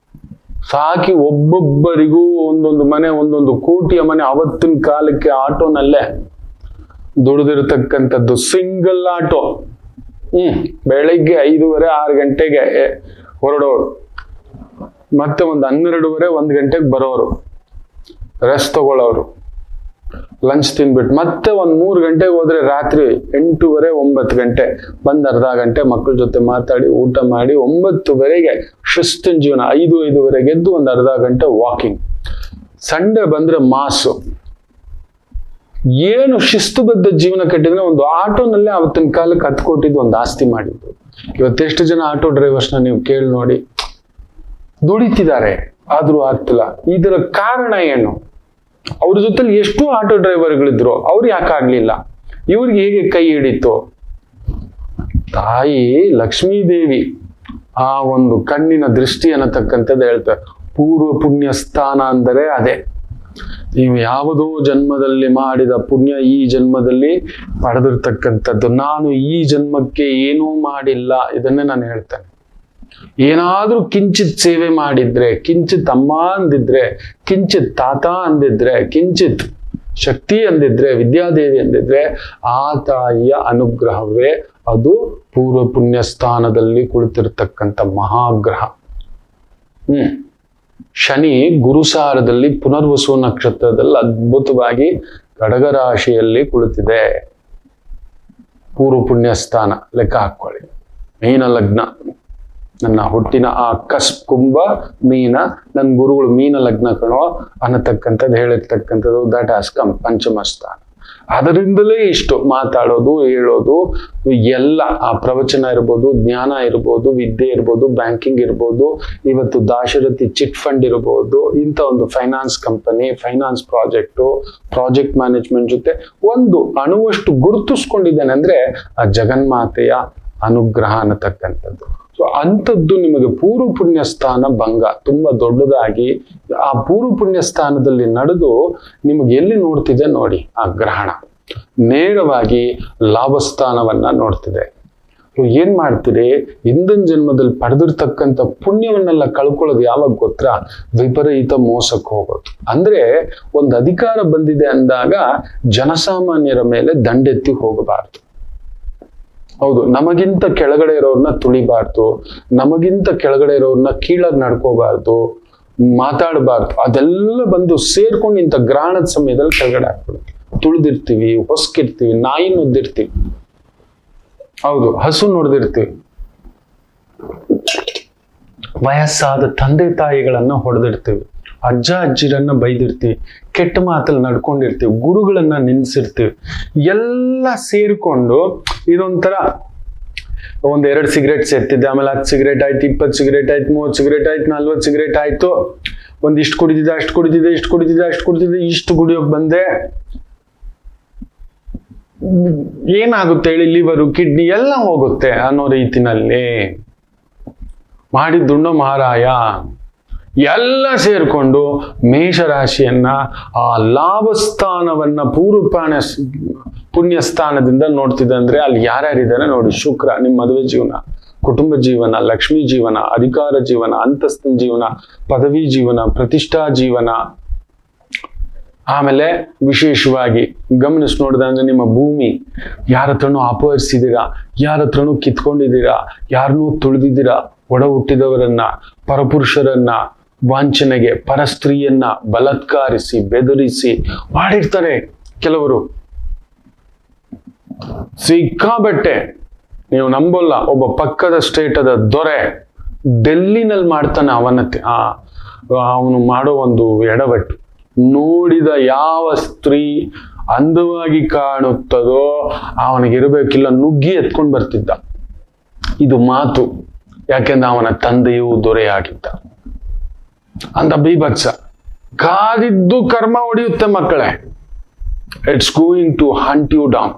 ಸಾಕಿ ಒಬ್ಬೊಬ್ಬರಿಗೂ ಒಂದೊಂದು ಮನೆ, ಒಂದೊಂದು ಕೋಟಿಯ ಮನೆ. ಅವತ್ತಿನ ಕಾಲಕ್ಕೆ ಆಟೋನಲ್ಲೇ ದುಡಿದಿರ್ತಕ್ಕಂಥದ್ದು, ಸಿಂಗಲ್ ಆಟೋ. ಬೆಳಿಗ್ಗೆ 5:30 6 ಗಂಟೆಗೆ ಹೊರಡೋರು, ಮತ್ತೆ ಒಂದು 12:30 1 ಗಂಟೆಗೆ ಬರೋರು, ರೆಸ್ಟ್ ತಗೊಳ್ಳೋರು, ಲಂಚ್ ತಿನ್ಬಿಟ್ಟು ಮತ್ತೆ ಒಂದು 3 ಗಂಟೆಗೆ ಹೋದ್ರೆ ರಾತ್ರಿ 8:30 9 ಗಂಟೆ ಬಂದ್ ಅರ್ಧ ಗಂಟೆ ಮಕ್ಕಳ ಜೊತೆ ಮಾತಾಡಿ ಊಟ ಮಾಡಿ 9:00 ಶಿಸ್ತಿನ ಜೀವನ. 5:05 ಎದ್ದು ಒಂದು ಅರ್ಧ ಗಂಟೆ ವಾಕಿಂಗ್. ಸಂಡೆ ಬಂದ್ರೆ ಮಾಸು. ಏನು ಶಿಸ್ತುಬದ್ಧ ಜೀವನ ಕಟ್ಟಿದ್ರೆ ಒಂದು ಆಟೋನಲ್ಲೇ ಅವತ್ತಿನ ಕಾಲಕ್ಕೆ 10 ಕೋಟಿದು ಒಂದು ಆಸ್ತಿ ಮಾಡಿದ್ರು. ಇವತ್ತೆಷ್ಟು ಜನ ಆಟೋ ಡ್ರೈವರ್ಸ್ನ ನೀವು ಕೇಳಿ ನೋಡಿ, ದುಡಿತಿದ್ದಾರೆ ಆದ್ರೂ ಆಗ್ತಿಲ್ಲ. ಇದರ ಕಾರಣ ಏನು? ಅವ್ರ ಜೊತೆಲಿ ಎಷ್ಟು ಆಟೋ ಡ್ರೈವರ್ಗಳಿದ್ರು, ಅವ್ರು ಯಾಕೆ ಆಗ್ಲಿಲ್ಲ? ಇವ್ರಿಗೆ ಹೇಗೆ ಕೈ ಹಿಡಿತು? ತಾಯಿ ಲಕ್ಷ್ಮೀದೇವಿ ಆ ಒಂದು ಕಣ್ಣಿನ ದೃಷ್ಟಿ ಅನ್ನತಕ್ಕಂಥದ್ದು ಹೇಳ್ತಾರೆ. ಪೂರ್ವ ಪುಣ್ಯ ಸ್ಥಾನ ಅಂದರೆ ಅದೇ. ನೀವು ಯಾವುದೋ ಜನ್ಮದಲ್ಲಿ ಮಾಡಿದ ಪುಣ್ಯ ಈ ಜನ್ಮದಲ್ಲಿ ಪಡೆದಿರ್ತಕ್ಕಂಥದ್ದು. ನಾನು ಈ ಜನ್ಮಕ್ಕೆ ಏನೂ ಮಾಡಿಲ್ಲ, ಇದನ್ನೇ ನಾನು ಹೇಳ್ತೇನೆ. ಏನಾದ್ರೂ ಕಿಂಚಿತ್ ಸೇವೆ ಮಾಡಿದ್ರೆ, ಕಿಂಚಿತ್ ಅಮ್ಮ ಅಂದಿದ್ರೆ, ಕಿಂಚಿತ್ ತಾತ ಅಂದಿದ್ರೆ, ಕಿಂಚಿತ್ ಶಕ್ತಿ ಅಂದಿದ್ರೆ, ವಿದ್ಯಾದೇವಿ ಅಂದಿದ್ರೆ, ಆ ತಾಯಿಯ ಅನುಗ್ರಹವೇ ಅದು ಪೂರ್ವ ಪುಣ್ಯ ಸ್ಥಾನದಲ್ಲಿ ಕುಳಿತಿರ್ತಕ್ಕಂಥ ಮಹಾಗ್ರಹ. ಶನಿ ಗುರುಸಾರದಲ್ಲಿ ಪುನರ್ವಸು ನಕ್ಷತ್ರದಲ್ಲಿ ಅದ್ಭುತವಾಗಿ ಖಡ್ಗ ರಾಶಿಯಲ್ಲಿ ಕುಳಿತಿದೆ. ಪೂರ್ವ ಪುಣ್ಯ ಸ್ಥಾನ ಲೆಕ್ಕ ಹಾಕೊಳ್ಳಿ. ಮೀನ ಲಗ್ನ, ನನ್ನ ಹುಟ್ಟಿನ ಆ ಕುಂಭ ಮೀನ, ನನ್ನ ಗುರುಗಳು ಮೀನ ಲಗ್ನ ಕಣೋ ಅನ್ನತಕ್ಕಂಥದ್ದು ಹೇಳಿರ್ತಕ್ಕಂಥದ್ದು. ದಟ್ ಹ್ಯಾಸ್ ಕಮ್ ಪಂಚಮ ಸ್ಥಾನ. ಅದರಿಂದಲೇ ಇಷ್ಟು ಮಾತಾಡೋದು, ಹೇಳೋದು ಎಲ್ಲ. ಆ ಪ್ರವಚನ ಇರ್ಬೋದು, ಜ್ಞಾನ ಇರ್ಬೋದು, ವಿದ್ಯೆ ಇರ್ಬೋದು, ಬ್ಯಾಂಕಿಂಗ್ ಇರ್ಬೋದು, ಇವತ್ತು ದಾಶರಥಿ ಚಿಟ್ ಫಂಡ್ ಇರ್ಬೋದು, ಇಂಥ ಒಂದು finance company, finance project management ಜೊತೆ ಒಂದು ಅಣುವಷ್ಟು ಗುರುತಿಸ್ಕೊಂಡಿದ್ದೇನೆ ಅಂದ್ರೆ ಆ ಜಗನ್ಮಾತೆಯ ಅನುಗ್ರಹ ಅನ್ನತಕ್ಕಂಥದ್ದು. ಸೊ ಅಂಥದ್ದು ನಿಮಗೆ ಪೂರ್ವ ಪುಣ್ಯ ಸ್ಥಾನ ಭಂಗ ತುಂಬಾ ದೊಡ್ಡದಾಗಿ ಆ ಪೂರ್ವ ಪುಣ್ಯ ಸ್ಥಾನದಲ್ಲಿ ನಡೆದು ನಿಮಗೆ ಎಲ್ಲಿ ನೋಡ್ತಿದೆ ನೋಡಿ, ಆ ಗ್ರಹಣ ನೇರವಾಗಿ ಲಾಭಸ್ಥಾನವನ್ನ ನೋಡ್ತಿದೆ. ಏನ್ ಮಾಡ್ತೀರಿ? ಹಿಂದಿನ ಜನ್ಮದಲ್ಲಿ ಪಡೆದಿರ್ತಕ್ಕಂಥ ಪುಣ್ಯವನ್ನೆಲ್ಲ ಕಳ್ಕೊಳ್ಳೋದು ಯಾವಾಗ ಗೊತ್ತಾ? ವಿಪರೀತ ಮೋಸಕ್ಕೆ ಹೋಗೋದು. ಅಂದ್ರೆ ಒಂದು ಅಧಿಕಾರ ಬಂದಿದೆ ಅಂದಾಗ ಜನಸಾಮಾನ್ಯರ ಮೇಲೆ ದಂಡೆತ್ತಿ ಹೋಗಬಾರ್ದು. ಹೌದು, ನಮಗಿಂತ ಕೆಳಗಡೆ ಇರೋರ್ನ ತುಳಿಬಾರ್ದು, ನಮಗಿಂತ ಕೆಳಗಡೆ ಇರೋರ್ನ ಕೀಳಾಗಿ ನಡ್ಕೋಬಾರ್ದು, ಮಾತಾಡಬಾರ್ದು. ಅದೆಲ್ಲ ಬಂದು ಸೇರ್ಕೊಂಡು ಇಂಥ ಗ್ರಹಣದ ಸಮಯದಲ್ಲಿ ಕೆಳಗಡೆ ಹಾಕ್ಬಿಡುತ್ತೆ. ತುಳಿದಿರ್ತೀವಿ, ಹೊಸ್ಕಿರ್ತೀವಿ, ನಾಯಿ ನುದ್ದಿರ್ತೀವಿ, ಹೌದು, ಹಸು ನೋಡ್ದಿರ್ತೀವಿ, ವಯಸ್ಸಾದ ತಂದೆ ತಾಯಿಗಳನ್ನ ಹೊಡೆದಿರ್ತೀವಿ, ಅಜ್ಜ ಅಜ್ಜಿರನ್ನ ಬೈದಿರ್ತೀವಿ, ಕೆಟ್ಟ ಮಾತಲ್ಲಿ ನಡ್ಕೊಂಡಿರ್ತೀವಿ, ಗುರುಗಳನ್ನ ನಿನ್ಸಿರ್ತೀವಿ. ಎಲ್ಲ ಸೇರ್ಕೊಂಡು ಇದೊಂಥರ ಒಂದ್ 2 ಸಿಗರೇಟ್ ಸೇರ್ತಿದ್ದೆ, ಆಮೇಲೆ 10 ಸಿಗರೇಟ್ ಆಯ್ತು, 20 ಸಿಗರೇಟ್ ಆಯ್ತು, 30 ಸಿಗರೇಟ್ ಆಯ್ತು, 40 ಸಿಗರೇಟ್ ಆಯ್ತು, ಒಂದಿಷ್ಟು ಕುಡಿದಿದ್ದೆ, ಅಷ್ಟು ಕುಡಿದಿದ್ದೆ, ಇಷ್ಟು ಕುಡಿದಿದ್ದೆ, ಅಷ್ಟು ಕುಡಿದಿದ್ದೆ, ಇಷ್ಟು ಕುಡಿಯೋಕ್ ಬಂದೆ. ಏನಾಗುತ್ತೆ ಹೇಳಿ? ಲಿವರು, ಕಿಡ್ನಿ ಎಲ್ಲ ಹೋಗುತ್ತೆ ಅನ್ನೋ ರೀತಿನಲ್ಲಿ ಮಾಡಿದ್ದುಣ್ಣೋ ಮಹಾರಾಯ. ಎಲ್ಲ ಸೇರ್ಕೊಂಡು ಮೇಷರಾಶಿಯನ್ನ ಆ ಲಾಭಸ್ಥಾನವನ್ನ ಪುಣ್ಯ ಸ್ಥಾನದಿಂದ ನೋಡ್ತಿದೆ. ಅಂದ್ರೆ ಅಲ್ಲಿ ಯಾರ್ಯಾರಿದ್ದಾರೆ ನೋಡಿ. ಶುಕ್ರ ನಿಮ್ಮ ಮದುವೆ ಜೀವನ, ಕುಟುಂಬ ಜೀವನ, ಲಕ್ಷ್ಮೀ ಜೀವನ, ಅಧಿಕಾರ ಜೀವನ, ಅಂತಸ್ತಿನ ಜೀವನ, ಪದವಿ ಜೀವನ, ಪ್ರತಿಷ್ಠಾ ಜೀವನ. ಆಮೇಲೆ ವಿಶೇಷವಾಗಿ ಗಮನಿಸಿ ನೋಡಿದ ಅಂದ್ರೆ ನಿಮ್ಮ ಭೂಮಿ, ಯಾರ ಹತ್ರನೂ ಅಪಹರಿಸಿದ್ದೀರಾ, ಯಾರ ಹತ್ರನೂ ಕಿತ್ಕೊಂಡಿದ್ದೀರಾ, ಯಾರನ್ನೂ ತುಳಿದಿದ್ದೀರಾ, ಒಡ ಹುಟ್ಟಿದವರನ್ನ, ಪರಪುರುಷರನ್ನ ವಂಚನೆಗೆ, ಪರಸ್ತ್ರೀಯನ್ನ ಬಲಾತ್ಕಾರಿಸಿ ಬೆದರಿಸಿ ಮಾಡಿರ್ತಾರೆ ಕೆಲವರು. ಸಿಕ್ಕಾಬಟ್ಟೆ ನೀವು ನಂಬೋಲ್ಲ. ಒಬ್ಬ ಪಕ್ಕದ ಸ್ಟೇಟದ ದೊರೆ ಡೆಲ್ಲಿನಲ್ಲಿ ಮಾಡ್ತಾನೆ ಅವನತ್ತೆ. ಅವನು ಮಾಡೋ ಒಂದು ಎಡವಟ್ಟು ನೋಡಿದ ಯಾವ ಸ್ತ್ರೀ ಅಂದವಾಗಿ ಕಾಣುತ್ತದೋ ಅವನಿಗಿರಬೇಕಿಲ್ಲ ನುಗ್ಗಿ ಎತ್ಕೊಂಡು ಬರ್ತಿದ್ದ. ಇದು ಮಾತು. ಯಾಕೆಂದ್ರೆ ಅವನ ತಂದೆಯೂ ದೊರೆಯಾಗಿದ್ದ. ಅಂತ ಬೀಭತ್ಸ. ಕಾದಿದ್ದು ಕರ್ಮ ಹೊಡೆಯುತ್ತೆ ಮಕ್ಕಳೇ. It's going to hunt you down.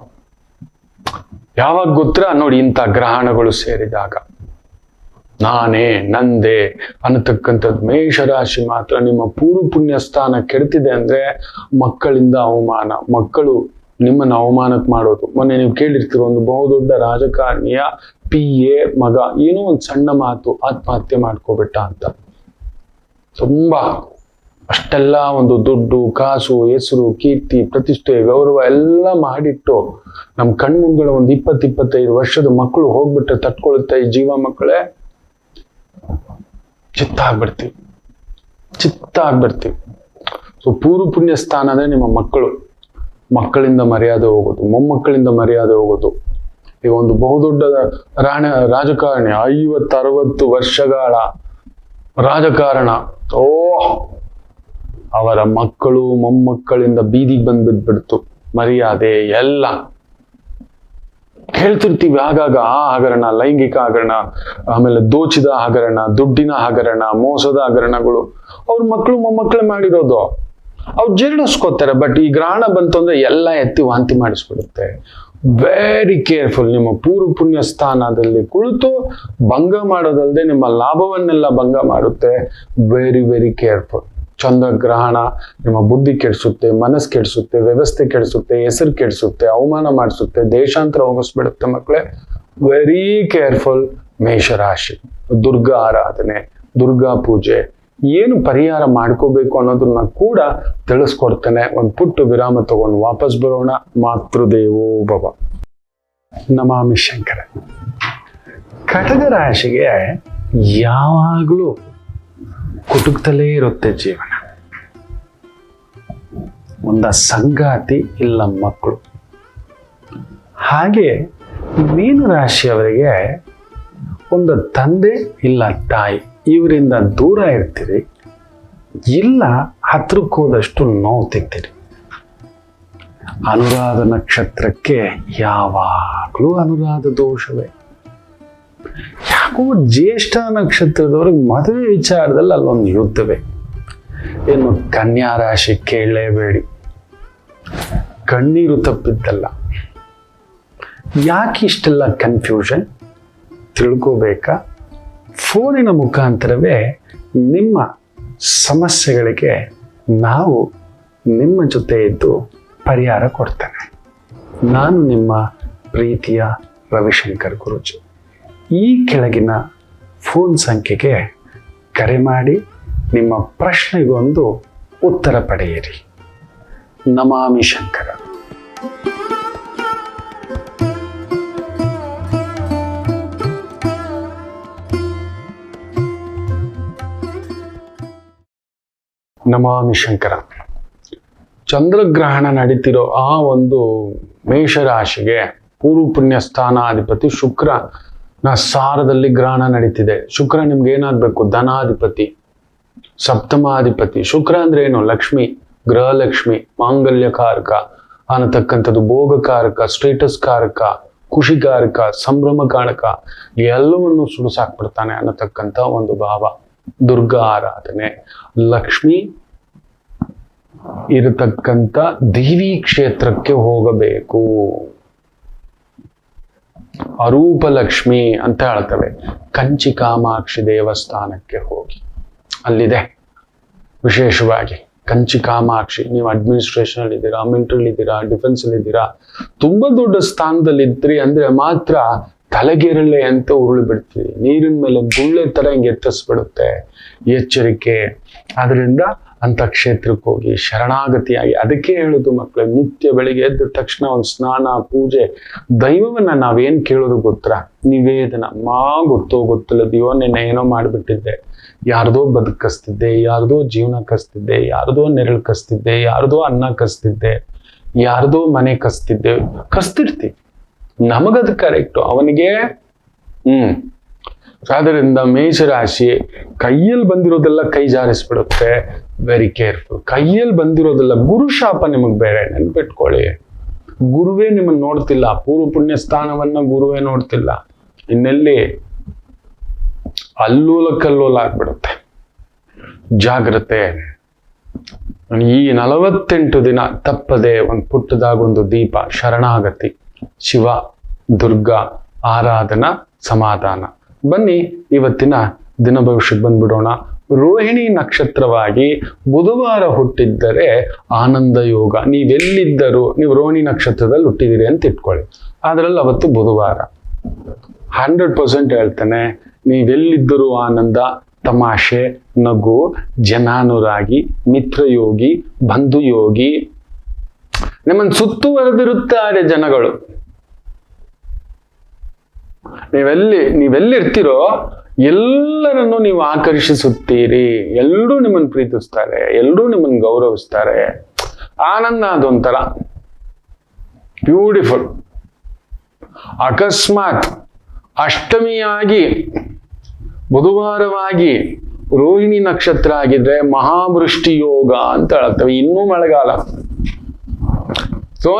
ಯಾವಾಗ ಗೊತ್ತಾ ನೋಡಿ, ಇಂಥ ಗ್ರಹಣಗಳು ಸೇರಿದಾಗ ನಾನೇ ನಂದೇ ಅನ್ನತಕ್ಕಂಥದ್ದು. ಮೇಷರಾಶಿ ಮಾತ್ರ ನಿಮ್ಮ ಪೂರ್ವ ಪುಣ್ಯ ಸ್ಥಾನ ಕೆಡ್ತಿದೆ ಅಂದ್ರೆ ಮಕ್ಕಳಿಂದ ಅವಮಾನ, ಮಕ್ಕಳು ನಿಮ್ಮನ್ನು ಅವಮಾನಕ್ಕೆ ಮಾಡೋದು. ಮೊನ್ನೆ ನೀವು ಕೇಳಿರ್ತೀರ, ಒಂದು ಬಹುದೊಡ್ಡ ರಾಜಕಾರಣಿಯ PA ಮಗ ಏನೋ ಒಂದು ಸಣ್ಣ ಮಾತು ಆತ್ಮಹತ್ಯೆ ಮಾಡ್ಕೋಬಿಟ್ಟ ಅಂತ. ತುಂಬಾ ಅಷ್ಟೆಲ್ಲ ಒಂದು ದುಡ್ಡು, ಕಾಸು, ಹೆಸರು, ಕೀರ್ತಿ, ಪ್ರತಿಷ್ಠೆ, ಗೌರವ ಎಲ್ಲ ಮಾಡಿಟ್ಟು ನಮ್ಮ ಕಣ್ಮುಂಗಳ ಒಂದು 20-25 ವರ್ಷದ ಮಕ್ಕಳು ಹೋಗ್ಬಿಟ್ರೆ ತಟ್ಕೊಳುತ್ತೆ ಈ ಜೀವ ಮಕ್ಕಳೇ. ಚಿತ್ತ ಆಗ್ಬಿಡ್ತೀವಿ. ಸೊ ಪೂರ್ವ ಪುಣ್ಯ ಸ್ಥಾನ ಅಂದ್ರೆ ನಿಮ್ಮ ಮಕ್ಕಳು. ಮಕ್ಕಳಿಂದ ಮರ್ಯಾದೆ ಹೋಗೋದು, ಮೊಮ್ಮಕ್ಕಳಿಂದ ಮರ್ಯಾದೆ ಹೋಗೋದು. ಈಗ ಒಂದು ಬಹುದೊಡ್ಡ ರಾಜಕಾರಣಿ 50-60 ವರ್ಷಗಳ ರಾಜಕಾರಣ, ಅವರ ಮಕ್ಕಳು ಮೊಮ್ಮಕ್ಕಳಿಂದ ಬೀದಿಗೆ ಬಿದ್ಬಿಡ್ತು ಮರ್ಯಾದೆ ಎಲ್ಲ. ಹೇಳ್ತಿರ್ತೀವಿ ಆಗಾಗ, ಆ ಹಗರಣ, ಲೈಂಗಿಕ ಹಗರಣ, ಆಮೇಲೆ ದೋಚಿದ ಹಗರಣ, ದುಡ್ಡಿನ ಹಗರಣ, ಮೋಸದ ಹಗರಣಗಳು ಅವ್ರ ಮಕ್ಕಳು ಮೊಮ್ಮಕ್ಕಳೇ ಮಾಡಿರೋದು. ಅವ್ರು ಜೀರ್ಣಿಸ್ಕೋತಾರೆ. ಬಟ್ ಈ ಗ್ರಹಣ ಬಂತು ಅಂದ್ರೆ ಎಲ್ಲ ಎತ್ತಿ ವಾಂತಿ ಮಾಡಿಸ್ಬಿಡುತ್ತೆ. Very careful. ನಿಮ್ಮ ಪೂರ್ವ ಪುಣ್ಯ ಸ್ಥಾನದಲ್ಲಿ ಕುಳಿತು ಭಂಗ ಮಾಡೋದಲ್ಲದೆ ನಿಮ್ಮ ಲಾಭವನ್ನೆಲ್ಲ ಭಂಗ ಮಾಡುತ್ತೆ. Very very careful. ಚಂದ್ರಗ್ರಹಣ ನಿಮ್ಮ ಬುದ್ಧಿ ಕೆಡಿಸುತ್ತೆ, ಮನಸ್ಸು ಕೆಡಿಸುತ್ತೆ, ವ್ಯವಸ್ಥೆ ಕೆಡಿಸುತ್ತೆ, ಹೆಸರು ಕೆಡಿಸುತ್ತೆ, ಅವಮಾನ ಮಾಡಿಸುತ್ತೆ, ದೇಶಾಂತರ ಹೋಗಿಸ್ಬಿಡುತ್ತೆ ಮಕ್ಕಳೇ. Very careful. ಮೇಷರಾಶಿ, ದುರ್ಗಾ ಆರಾಧನೆ, ದುರ್ಗಾ ಪೂಜೆ, ಏನು ಪರಿಹಾರ ಮಾಡ್ಕೋಬೇಕು ಅನ್ನೋದನ್ನ ಕೂಡ ತಿಳಿಸ್ಕೊಡ್ತೇನೆ. ಒಂದು ಪುಟ್ಟ ವಿರಾಮ ತಗೊಂಡು ವಾಪಸ್ ಬರೋಣ. ಮಾತೃದೇವೋ ಭವ. ನಮಾಮಿ ಶಂಕರ. ಕಟಕ ರಾಶಿಗೆ ಯಾವಾಗಲೂ ಕುಟುಕ್ತಲೇ ಇರುತ್ತೆ ಜೀವನ. ಒಂದ ಸಂಗಾತಿ ಇಲ್ಲ ಮಕ್ಕಳು. ಹಾಗೆ ಮೀನ ರಾಶಿಯವರಿಗೆ ಒಂದು ತಂದೆ ಇಲ್ಲ ತಾಯಿ, ಇವರಿಂದ ದೂರ ಇರ್ತೀರಿ, ಇಲ್ಲ ಹತ್ರಕ್ಕೆ ಹೋದಷ್ಟು ನೋವು ತಿಂತೀರಿ. ಅನುರಾಧ ನಕ್ಷತ್ರಕ್ಕೆ ಯಾವಾಗಲೂ ಅನುರಾಧ ದೋಷವೇ. ಯಾಕೋ ಜ್ಯೇಷ್ಠ ನಕ್ಷತ್ರದವ್ರಿಗೆ ಮದುವೆ ವಿಚಾರದಲ್ಲಿ ಅಲ್ಲೊಂದು ಯುದ್ಧವೇ. ಏನು ಕನ್ಯಾ ರಾಶಿ ಕೇಳಲೇಬೇಡಿ, ಕಣ್ಣೀರು ತಪ್ಪಿದ್ದಲ್ಲ. ಯಾಕೆ ಇಷ್ಟೆಲ್ಲ ಕನ್ಫ್ಯೂಷನ್ ತಿಳ್ಕೋಬೇಕಾ? ಫೋನಿನ ಮುಖಾಂತರವೇ ನಿಮ್ಮ ಸಮಸ್ಯೆಗಳಿಗೆ ನಾವು ನಿಮ್ಮ ಜೊತೆ ಇದ್ದು ಪರಿಹಾರ ಕೊಡ್ತೇನೆ. ನಾನು ನಿಮ್ಮ ಪ್ರೀತಿಯ ರವಿಶಂಕರ್ ಗುರೂಜಿ. ಈ ಕೆಳಗಿನ ಫೋನ್ ಸಂಖ್ಯೆಗೆ ಕರೆ ಮಾಡಿ ನಿಮ್ಮ ಪ್ರಶ್ನೆಗೊಂದು ಉತ್ತರ ಪಡೆಯಿರಿ. ನಮಾಮಿ ಶಂಕರ. ನಮಾಮಿ ಶಂಕರ. ಚಂದ್ರಗ್ರಹಣ ನಡೀತಿರೋ ಆ ಒಂದು ಮೇಷರಾಶಿಗೆ ಪೂರ್ವ ಪುಣ್ಯ ಸ್ಥಾನಾಧಿಪತಿ ಶುಕ್ರನ ಸಾರದಲ್ಲಿ ಗ್ರಹಣ ನಡೀತಿದೆ. ಶುಕ್ರ ನಿಮ್ಗೆ ಏನಾಗಬೇಕು? ಧನಾಧಿಪತಿ, ಸಪ್ತಮಾಧಿಪತಿ. ಶುಕ್ರ ಅಂದ್ರೆ ಏನು? ಲಕ್ಷ್ಮಿ, ಗೃಹಲಕ್ಷ್ಮಿ, ಮಾಂಗಲ್ಯಕಾರಕ ಅನ್ನತಕ್ಕಂಥದ್ದು, ಭೋಗಕಾರಕ, ಸ್ಟೇಟಸ್ ಕಾರಕ, ಖುಷಿಕಾರಕ, ಸಂಭ್ರಮಕಾರಕ, ಎಲ್ಲವನ್ನು ಸುಡುಸಾಕ್ಬಿಡ್ತಾನೆ ಅನ್ನತಕ್ಕಂಥ ಒಂದು ಭಾವ. ದುರ್ಗಾ ಆರಾಧನೆ, ಲಕ್ಷ್ಮಿ ಇರತಕ್ಕಂಥ ದೇವಿ ಕ್ಷೇತ್ರಕ್ಕೆ ಹೋಗಬೇಕು. ಅರೂಪ ಲಕ್ಷ್ಮಿ ಅಂತ ಹೇಳ್ತವೆ. ಕಂಚಿ ಕಾಮಾಕ್ಷಿ ದೇವಸ್ಥಾನಕ್ಕೆ ಹೋಗಿ, ಅಲ್ಲಿದೆ ವಿಶೇಷವಾಗಿ ಕಂಚಿ ಕಾಮಾಕ್ಷಿ. ನೀವು ಅಡ್ಮಿನಿಸ್ಟ್ರೇಷನ್ ಅಲ್ಲಿ ಇದ್ದೀರಾ, ಮಿಲಿಟರಿ ಇದ್ದೀರಾ, ಡಿಫೆನ್ಸ್ ಅಲ್ಲಿ ಇದ್ದೀರಾ, ತುಂಬಾ ದೊಡ್ಡ ಸ್ಥಾನದಲ್ಲಿ ಇದ್ರಿ ಅಂದ್ರೆ ಮಾತ್ರ ತಲೆಗೇರಳೆ ಅಂತ ಉರುಳಿ ಬಿಡ್ತೀವಿ. ನೀರಿನ ಮೇಲೆ ಗುಳ್ಳೆ ತರ ಹಿಂಗೆ ಎತ್ತಿಸ್ಬಿಡುತ್ತೆ. ಎಚ್ಚರಿಕೆ. ಆದ್ರಿಂದ ಅಂತ ಕ್ಷೇತ್ರಕ್ಕೆ ಹೋಗಿ ಶರಣಾಗತಿಯಾಗಿ, ಅದಕ್ಕೆ ಹೇಳುದು ಮಕ್ಕಳು, ನಿತ್ಯ ಬೆಳಿಗ್ಗೆ ಎದ್ದ ತಕ್ಷಣ ಒಂದು ಸ್ನಾನ, ಪೂಜೆ, ದೈವವನ್ನ ನಾವೇನ್ ಕೇಳೋದು ಗೊತ್ತಾ? ನಿವೇದನ. ಗೊತ್ತೋ ಗೊತ್ತಿಲ್ಲದೆಯೋ ನೆನ್ನೆ ಏನೋ ಮಾಡ್ಬಿಟ್ಟಿದ್ದೆ, ಯಾರ್ದೋ ಬದುಕಿಸ್ತಿದ್ದೆ, ಯಾರ್ದೋ ಜೀವನ ಕಸ್ತಿದ್ದೆ, ಯಾರ್ದೋ ನೆರಳು ಕಸ್ತಿದ್ದೆ, ಯಾರ್ದೋ ಅನ್ನ ಕಸ್ತಿದ್ದೆ, ಯಾರ್ದೋ ಮನೆ ಕಸ್ತಿರ್ತೀವಿ. ನಮಗದು ಕರೆಕ್ಟು, ಅವನಿಗೆ ಆದ್ದರಿಂದ ಮೇಷರಾಶಿ ಕೈಯಲ್ಲಿ ಬಂದಿರೋದೆಲ್ಲ ಕೈ ಜಾರಿಸ್ಬಿಡುತ್ತೆ. Very careful. ಕೈಯಲ್ಲಿ ಬಂದಿರೋದೆಲ್ಲ ಗುರು ಶಾಪ ನಿಮಗ್ ಬೇರೆ, ನೆನ್ಪಿಟ್ಕೊಳ್ಳಿ. ಗುರುವೇ ನಿಮ್ಮನ್ನ ನೋಡ್ತಿಲ್ಲ, ಪೂರ್ವ ಪುಣ್ಯ ಸ್ಥಾನವನ್ನ ಗುರುವೇ ನೋಡ್ತಿಲ್ಲ. ಇನ್ನೆಲ್ಲಿ ಅಲ್ಲೋಲ ಕಲ್ಲೋಲ ಆಗ್ಬಿಡುತ್ತೆ. ಜಾಗ್ರತೆ. ಈ 48 ದಿನ ತಪ್ಪದೆ ಒಂದು ಪುಟ್ಟದಾಗೊಂದು ದೀಪ, ಶರಣಾಗತಿ, ಶಿವ ದುರ್ಗಾ ಆರಾಧನಾ, ಸಮಾಧಾನ. ಬನ್ನಿ ಇವತ್ತಿನ ದಿನ ಭವಿಷ್ಯಕ್ಕೆ ಬಂದ್ಬಿಡೋಣ. ರೋಹಿಣಿ ನಕ್ಷತ್ರವಾಗಿ ಬುಧವಾರ ಹುಟ್ಟಿದ್ದರೆ ಆನಂದ ಯೋಗ. ನೀವೆಲ್ಲಿದ್ದರೂ ನೀವು ರೋಹಿಣಿ ನಕ್ಷತ್ರದಲ್ಲಿ ಹುಟ್ಟಿದಿರಿ ಅಂತ ಇಟ್ಕೊಳ್ಳಿ, ಅದರಲ್ಲಿ ಅವತ್ತು ಬುಧವಾರ. 100% ಹೇಳ್ತಾನೆ, ನೀವೆಲ್ಲಿದ್ದರೂ ಆನಂದ, ತಮಾಷೆ, ನಗು, ಜನಾನುರಾಗಿ, ಮಿತ್ರಯೋಗಿ, ಬಂಧುಯೋಗಿ, ನಿಮ್ಮನ್ನು ಸುತ್ತುವರೆದಿರುತ್ತಾರೆ ಜನಗಳು. ನೀವೆಲ್ಲಿರ್ತೀರೋ ಎಲ್ಲರನ್ನು ನೀವು ಆಕರ್ಷಿಸುತ್ತೀರಿ, ಎಲ್ಲರೂ ನಿಮ್ಮನ್ನು ಪ್ರೀತಿಸ್ತಾರೆ, ಎಲ್ಲರೂ ನಿಮ್ಮನ್ನು ಗೌರವಿಸ್ತಾರೆ. ಆನಂದ ಅದೊಂಥರ ಬ್ಯೂಟಿಫುಲ್. ಅಕಸ್ಮಾತ್ ಅಷ್ಟಮಿಯಾಗಿ ಬುಧವಾರವಾಗಿ ರೋಹಿಣಿ ನಕ್ಷತ್ರ ಆಗಿದ್ರೆ ಮಹಾವೃಷ್ಟಿ ಯೋಗ ಅಂತ ಹೇಳ್ತೇವೆ. ಇನ್ನೂ ಮಳೆಗಾಲ. ಸೊ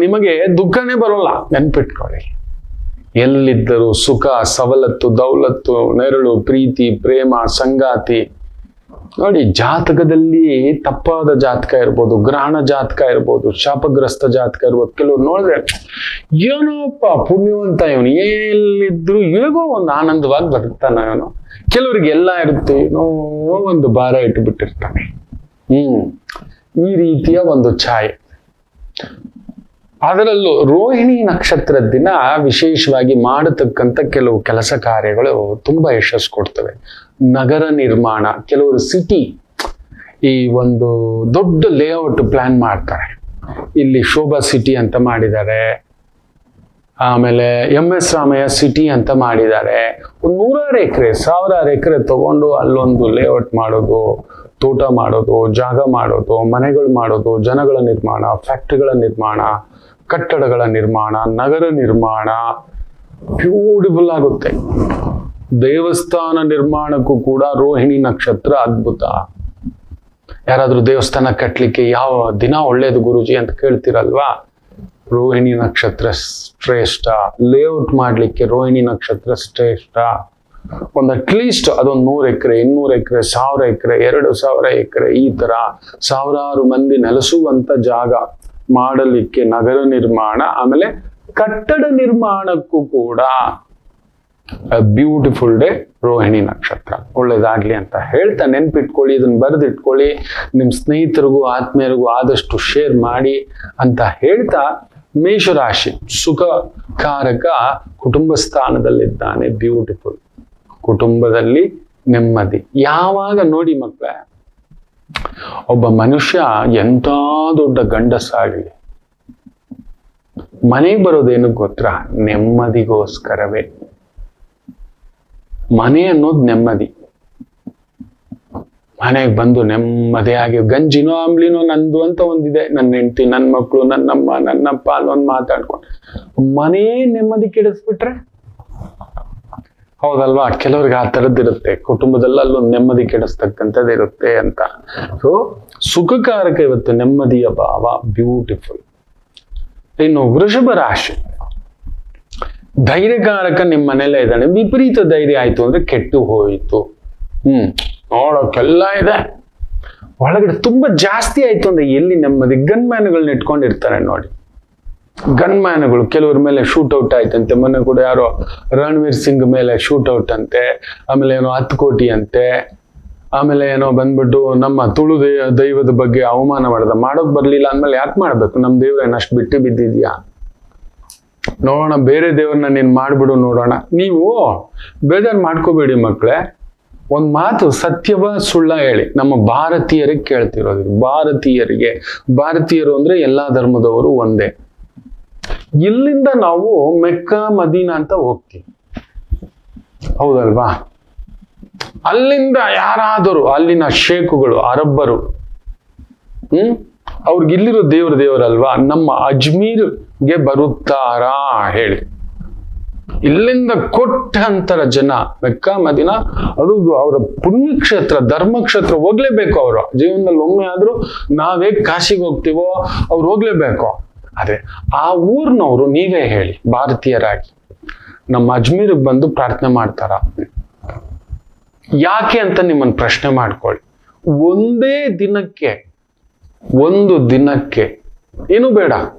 ನಿಮಗೆ ದುಃಖನೇ ಬರೋಲ್ಲ, ನೆನ್ಪಿಟ್ಕೊಳ್ಳಿ. ಎಲ್ಲಿದ್ದರೂ ಸುಖ, ಸವಲತ್ತು, ದೌಲತ್ತು, ನೆರಳು, ಪ್ರೀತಿ, ಪ್ರೇಮ, ಸಂಗಾತಿ. ನೋಡಿ, ಜಾತಕದಲ್ಲಿ ತಪ್ಪಾದ ಜಾತಕ ಇರ್ಬೋದು, ಗ್ರಹಣ ಜಾತಕ ಇರ್ಬೋದು, ಶಾಪಗ್ರಸ್ತ ಜಾತಕ ಇರ್ಬೋದು. ಕೆಲವ್ರು ನೋಡಿದ್ರೆ ಏನೋಪ್ಪ ಪುಣ್ಯವಂತ ಇವನು, ಎಲ್ಲಿದ್ರು ಹೇಗೋ ಒಂದು ಆನಂದವಾಗಿ ಬದುಕ್ತಾನ ಇವನು. ಕೆಲವ್ರಿಗೆ ಎಲ್ಲ ಇರುತ್ತೆ, ಏನೋ ಒಂದು ಭಾರ ಇಟ್ಟುಬಿಟ್ಟಿರ್ತಾನೆ. ಈ ರೀತಿಯ ಒಂದು ಛಾಯೆ. ಅದರಲ್ಲೂ ರೋಹಿಣಿ ನಕ್ಷತ್ರದ ದಿನ ವಿಶೇಷವಾಗಿ ಮಾಡತಕ್ಕಂಥ ಕೆಲವು ಕೆಲಸ ಕಾರ್ಯಗಳು ತುಂಬಾ ಯಶಸ್ಸು ಕೊಡ್ತವೆ. ನಗರ ನಿರ್ಮಾಣ, ಕೆಲವರು ಸಿಟಿ, ಈ ಒಂದು ದೊಡ್ಡ ಲೇಔಟ್ ಪ್ಲಾನ್ ಮಾಡ್ತಾರೆ. ಇಲ್ಲಿ ಶೋಭಾ ಸಿಟಿ ಅಂತ ಮಾಡಿದ್ದಾರೆ, ಆಮೇಲೆ MS ರಾಮಯ್ಯ ಸಿಟಿ ಅಂತ ಮಾಡಿದ್ದಾರೆ. ಒಂದು 100 ಎಕರೆ 1000 ಎಕರೆ ತಗೊಂಡು ಅಲ್ಲೊಂದು ಲೇಔಟ್ ಮಾಡೋದು, ತೋಟ ಮಾಡೋದು, ಜಾಗ ಮಾಡೋದು, ಮನೆಗಳು ಮಾಡೋದು, ಜನಗಳ ನಿರ್ಮಾಣ, ಫ್ಯಾಕ್ಟ್ರಿಗಳ ನಿರ್ಮಾಣ, ಕಟ್ಟಡಗಳ ನಿರ್ಮಾಣ, ನಗರ ನಿರ್ಮಾಣ ಬ್ಯೂಟಿಫುಲ್ ಆಗುತ್ತೆ. ದೇವಸ್ಥಾನ ನಿರ್ಮಾಣಕ್ಕೂ ಕೂಡ ರೋಹಿಣಿ ನಕ್ಷತ್ರ ಅದ್ಭುತ. ಯಾರಾದ್ರೂ ದೇವಸ್ಥಾನ ಕಟ್ಟಲಿಕ್ಕೆ ಯಾವ ದಿನ ಒಳ್ಳೇದು ಗುರುಜಿ ಅಂತ ಕೇಳ್ತಿರಲ್ವಾ? ರೋಹಿಣಿ ನಕ್ಷತ್ರ ಶ್ರೇಷ್ಠ. ಲೇಔಟ್ ಮಾಡ್ಲಿಕ್ಕೆ ರೋಹಿಣಿ ನಕ್ಷತ್ರ ಶ್ರೇಷ್ಠ. ಒಂದು ಅಟ್ಲೀಸ್ಟ್ ಅದೊಂದು 100 ಎಕರೆ 200 ಎಕರೆ 1000 ಎಕರೆ 2000 ಎಕರೆ ಈ ತರ ಸಾವಿರಾರು ಮಂದಿ ನೆಲೆಸುವಂತ ಜಾಗ ಮಾಡಲಿಕ್ಕೆ ನಗರ ನಿರ್ಮಾಣ, ಆಮೇಲೆ ಕಟ್ಟಡ ನಿರ್ಮಾಣಕ್ಕೂ ಕೂಡ ಬ್ಯೂಟಿಫುಲ್ ಡೇ ರೋಹಿಣಿ ನಕ್ಷತ್ರ. ಒಳ್ಳೇದಾಗ್ಲಿ ಅಂತ ಹೇಳ್ತಾ ನೆನ್ಪಿಟ್ಕೊಳ್ಳಿ, ಇದನ್ನ ಬರೆದಿಟ್ಕೊಳ್ಳಿ, ನಿಮ್ ಸ್ನೇಹಿತರಿಗೂ ಆತ್ಮೀಯರಿಗೂ ಆದಷ್ಟು ಶೇರ್ ಮಾಡಿ ಅಂತ ಹೇಳ್ತಾ, ಮೇಷರಾಶಿ ಸುಖಕಾರಕ ಕುಟುಂಬ ಸ್ಥಾನದಲ್ಲಿದ್ದಾನೆ. ಬ್ಯೂಟಿಫುಲ್. ಕುಟುಂಬದಲ್ಲಿ ನೆಮ್ಮದಿ. ಯಾವಾಗ ನೋಡಿ ಮಕ್ಕಳೇ, ಒಬ್ಬ ಮನುಷ್ಯ ಎಂಥ ದೊಡ್ಡ ಗಂಡಸಾಗಲಿ ಮನೆಗೆ ಬರೋದೇನು ಗೊತ್ತಾ? ನೆಮ್ಮದಿಗೋಸ್ಕರವೇ. ಮನೆ ಅನ್ನೋದು ನೆಮ್ಮದಿ. ಮನೆಗೆ ಬಂದು ನೆಮ್ಮದಿಯಾಗಿ ಗಂಜಿನೋ ಅಂಬ್ಲಿನೋ ನಂದು ಅಂತ ಒಂದಿದೆ, ನನ್ನ ಹೆಂಡತಿ, ನನ್ನ ಮಕ್ಕಳು, ನನ್ನಮ್ಮ, ನನ್ನಪ್ಪ ಅಲ್ಲೊಂದು ಮಾತಾಡ್ಕೊಂಡು ಮನೇ ನೆಮ್ಮದಿ ಕೆಡಿಸ್ಬಿಟ್ರೆ, ಹೌದಲ್ವಾ? ಕೆಲವ್ರಿಗೆ ಆ ಥರದ್ದಿರುತ್ತೆ, ಕುಟುಂಬದಲ್ಲಿ ಅಲ್ಲೊಂದು ನೆಮ್ಮದಿ ಕೆಡಿಸ್ತಕ್ಕಂಥದ್ದು ಇರುತ್ತೆ ಅಂತ. ಸೊ ಸುಖಕಾರಕ ಇವತ್ತು ನೆಮ್ಮದಿಯ ಭಾವ. ಬ್ಯೂಟಿಫುಲ್. ಇನ್ನು ವೃಷಭ ರಾಶಿ ಧೈರ್ಯಕಾರಕ ನಿಮ್ಮ ಮನೆಯಲ್ಲೇ ಇದ್ದಾನೆ. ವಿಪರೀತ ಧೈರ್ಯ ಆಯ್ತು ಅಂದ್ರೆ ಕೆಟ್ಟು ಹೋಯಿತು. ನೋಡೋಕೆಲ್ಲ ಇದೆ, ಒಳಗಡೆ ತುಂಬಾ ಜಾಸ್ತಿ ಆಯ್ತು ಅಂದ್ರೆ ಎಲ್ಲಿ ನೆಮ್ಮದಿ? ಗನ್ ಮ್ಯಾನ್ಗಳನ್ನ ಇಟ್ಕೊಂಡಿರ್ತಾರೆ ನೋಡಿ, ಗನ್ ಮ್ಯಾನ್ಗಳು. ಕೆಲವ್ರ ಮೇಲೆ ಶೂಟ್ ಔಟ್ ಆಯ್ತಂತೆ. ಮೊನ್ನೆ ಕೂಡ ಯಾರೋ ರಣವೀರ್ ಸಿಂಗ್ ಮೇಲೆ ಶೂಟ್ ಔಟ್ ಅಂತೆ, ಆಮೇಲೆ ಏನೋ 10 ಕೋಟಿ ಅಂತೆ, ಆಮೇಲೆ ಏನೋ ಬಂದ್ಬಿಟ್ಟು ನಮ್ಮ ತುಳು ದೈವದ ಬಗ್ಗೆ ಅವಮಾನ ಮಾಡೋಕ್ ಬರ್ಲಿಲ್ಲ ಅಂದ್ಮೇಲೆ ಯಾಕೆ ಮಾಡ್ಬೇಕು? ನಮ್ಮ ದೇವ್ರ ಏನಷ್ಟು ಬಿಟ್ಟು ಬಿದ್ದಿದ್ಯಾ? ನೋಡೋಣ, ಬೇರೆ ದೇವ್ರನ್ನ ನೀನ್ ಮಾಡ್ಬಿಡು ನೋಡೋಣ. ನೀವು ಬೇಜಾರು ಮಾಡ್ಕೋಬೇಡಿ ಮಕ್ಕಳೇ. ಒಂದ್ ಮಾತು ಸತ್ಯವ ಸುಳ್ಳ ಹೇಳಿ. ನಮ್ಮ ಭಾರತೀಯರಿಗೆ ಕೇಳ್ತಿರೋದು, ಭಾರತೀಯರು ಅಂದ್ರೆ ಎಲ್ಲಾ ಧರ್ಮದವರು ಒಂದೇ. ಇಲ್ಲಿಂದ ನಾವು ಮೆಕ್ಕಾ ಮದೀನಾ ಅಂತ ಹೋಗ್ತೀವಿ, ಹೌದಲ್ವಾ? ಅಲ್ಲಿಂದ ಯಾರಾದರೂ ಅಲ್ಲಿನ ಶೇಖುಗಳು, ಅರಬ್ಬರು, ಅವ್ರಿಗೆ ಇಲ್ಲಿರೋ ದೇವರಲ್ವಾ? ನಮ್ಮ ಅಜ್ಮೀರ್ಗೆ ಬರುತ್ತಾರಾ ಹೇಳಿ? ಇಲ್ಲಿಂದ ಕೊಟ್ಟಂತರ ಜನ ಮೆಕ್ಕಾ ಮದೀನಾ, ಅದು ಅವರ ಪುಣ್ಯಕ್ಷೇತ್ರ, ಧರ್ಮಕ್ಷೇತ್ರ, ಹೋಗ್ಲೇಬೇಕು. ಅವರು ಜೀವನದಲ್ಲಿ ಒಮ್ಮೆ ಆದ್ರೂ ನಾವೇ ಕಾಶಿಗೆ ಹೋಗ್ತೀವೋ ಅವ್ರು ಹೋಗ್ಲೇಬೇಕು. ಆದ್ರೆ ಆ ಊರ್ನವರು ನೀವೇ ಹೇಳಿ, ಭಾರತೀಯರಾಗಿ ನಮ್ಮ ಅಜ್ಮೀರ್ಗೆ ಬಂದು ಪ್ರಾರ್ಥನೆ ಮಾಡ್ತಾರ? ಯಾಕೆ ಅಂತ ನಿಮ್ಮನ್ನು ಪ್ರಶ್ನೆ ಮಾಡ್ಕೊಳ್ಳಿ. ಒಂದು ದಿನಕ್ಕೆ ಏನು ಬೇಡ.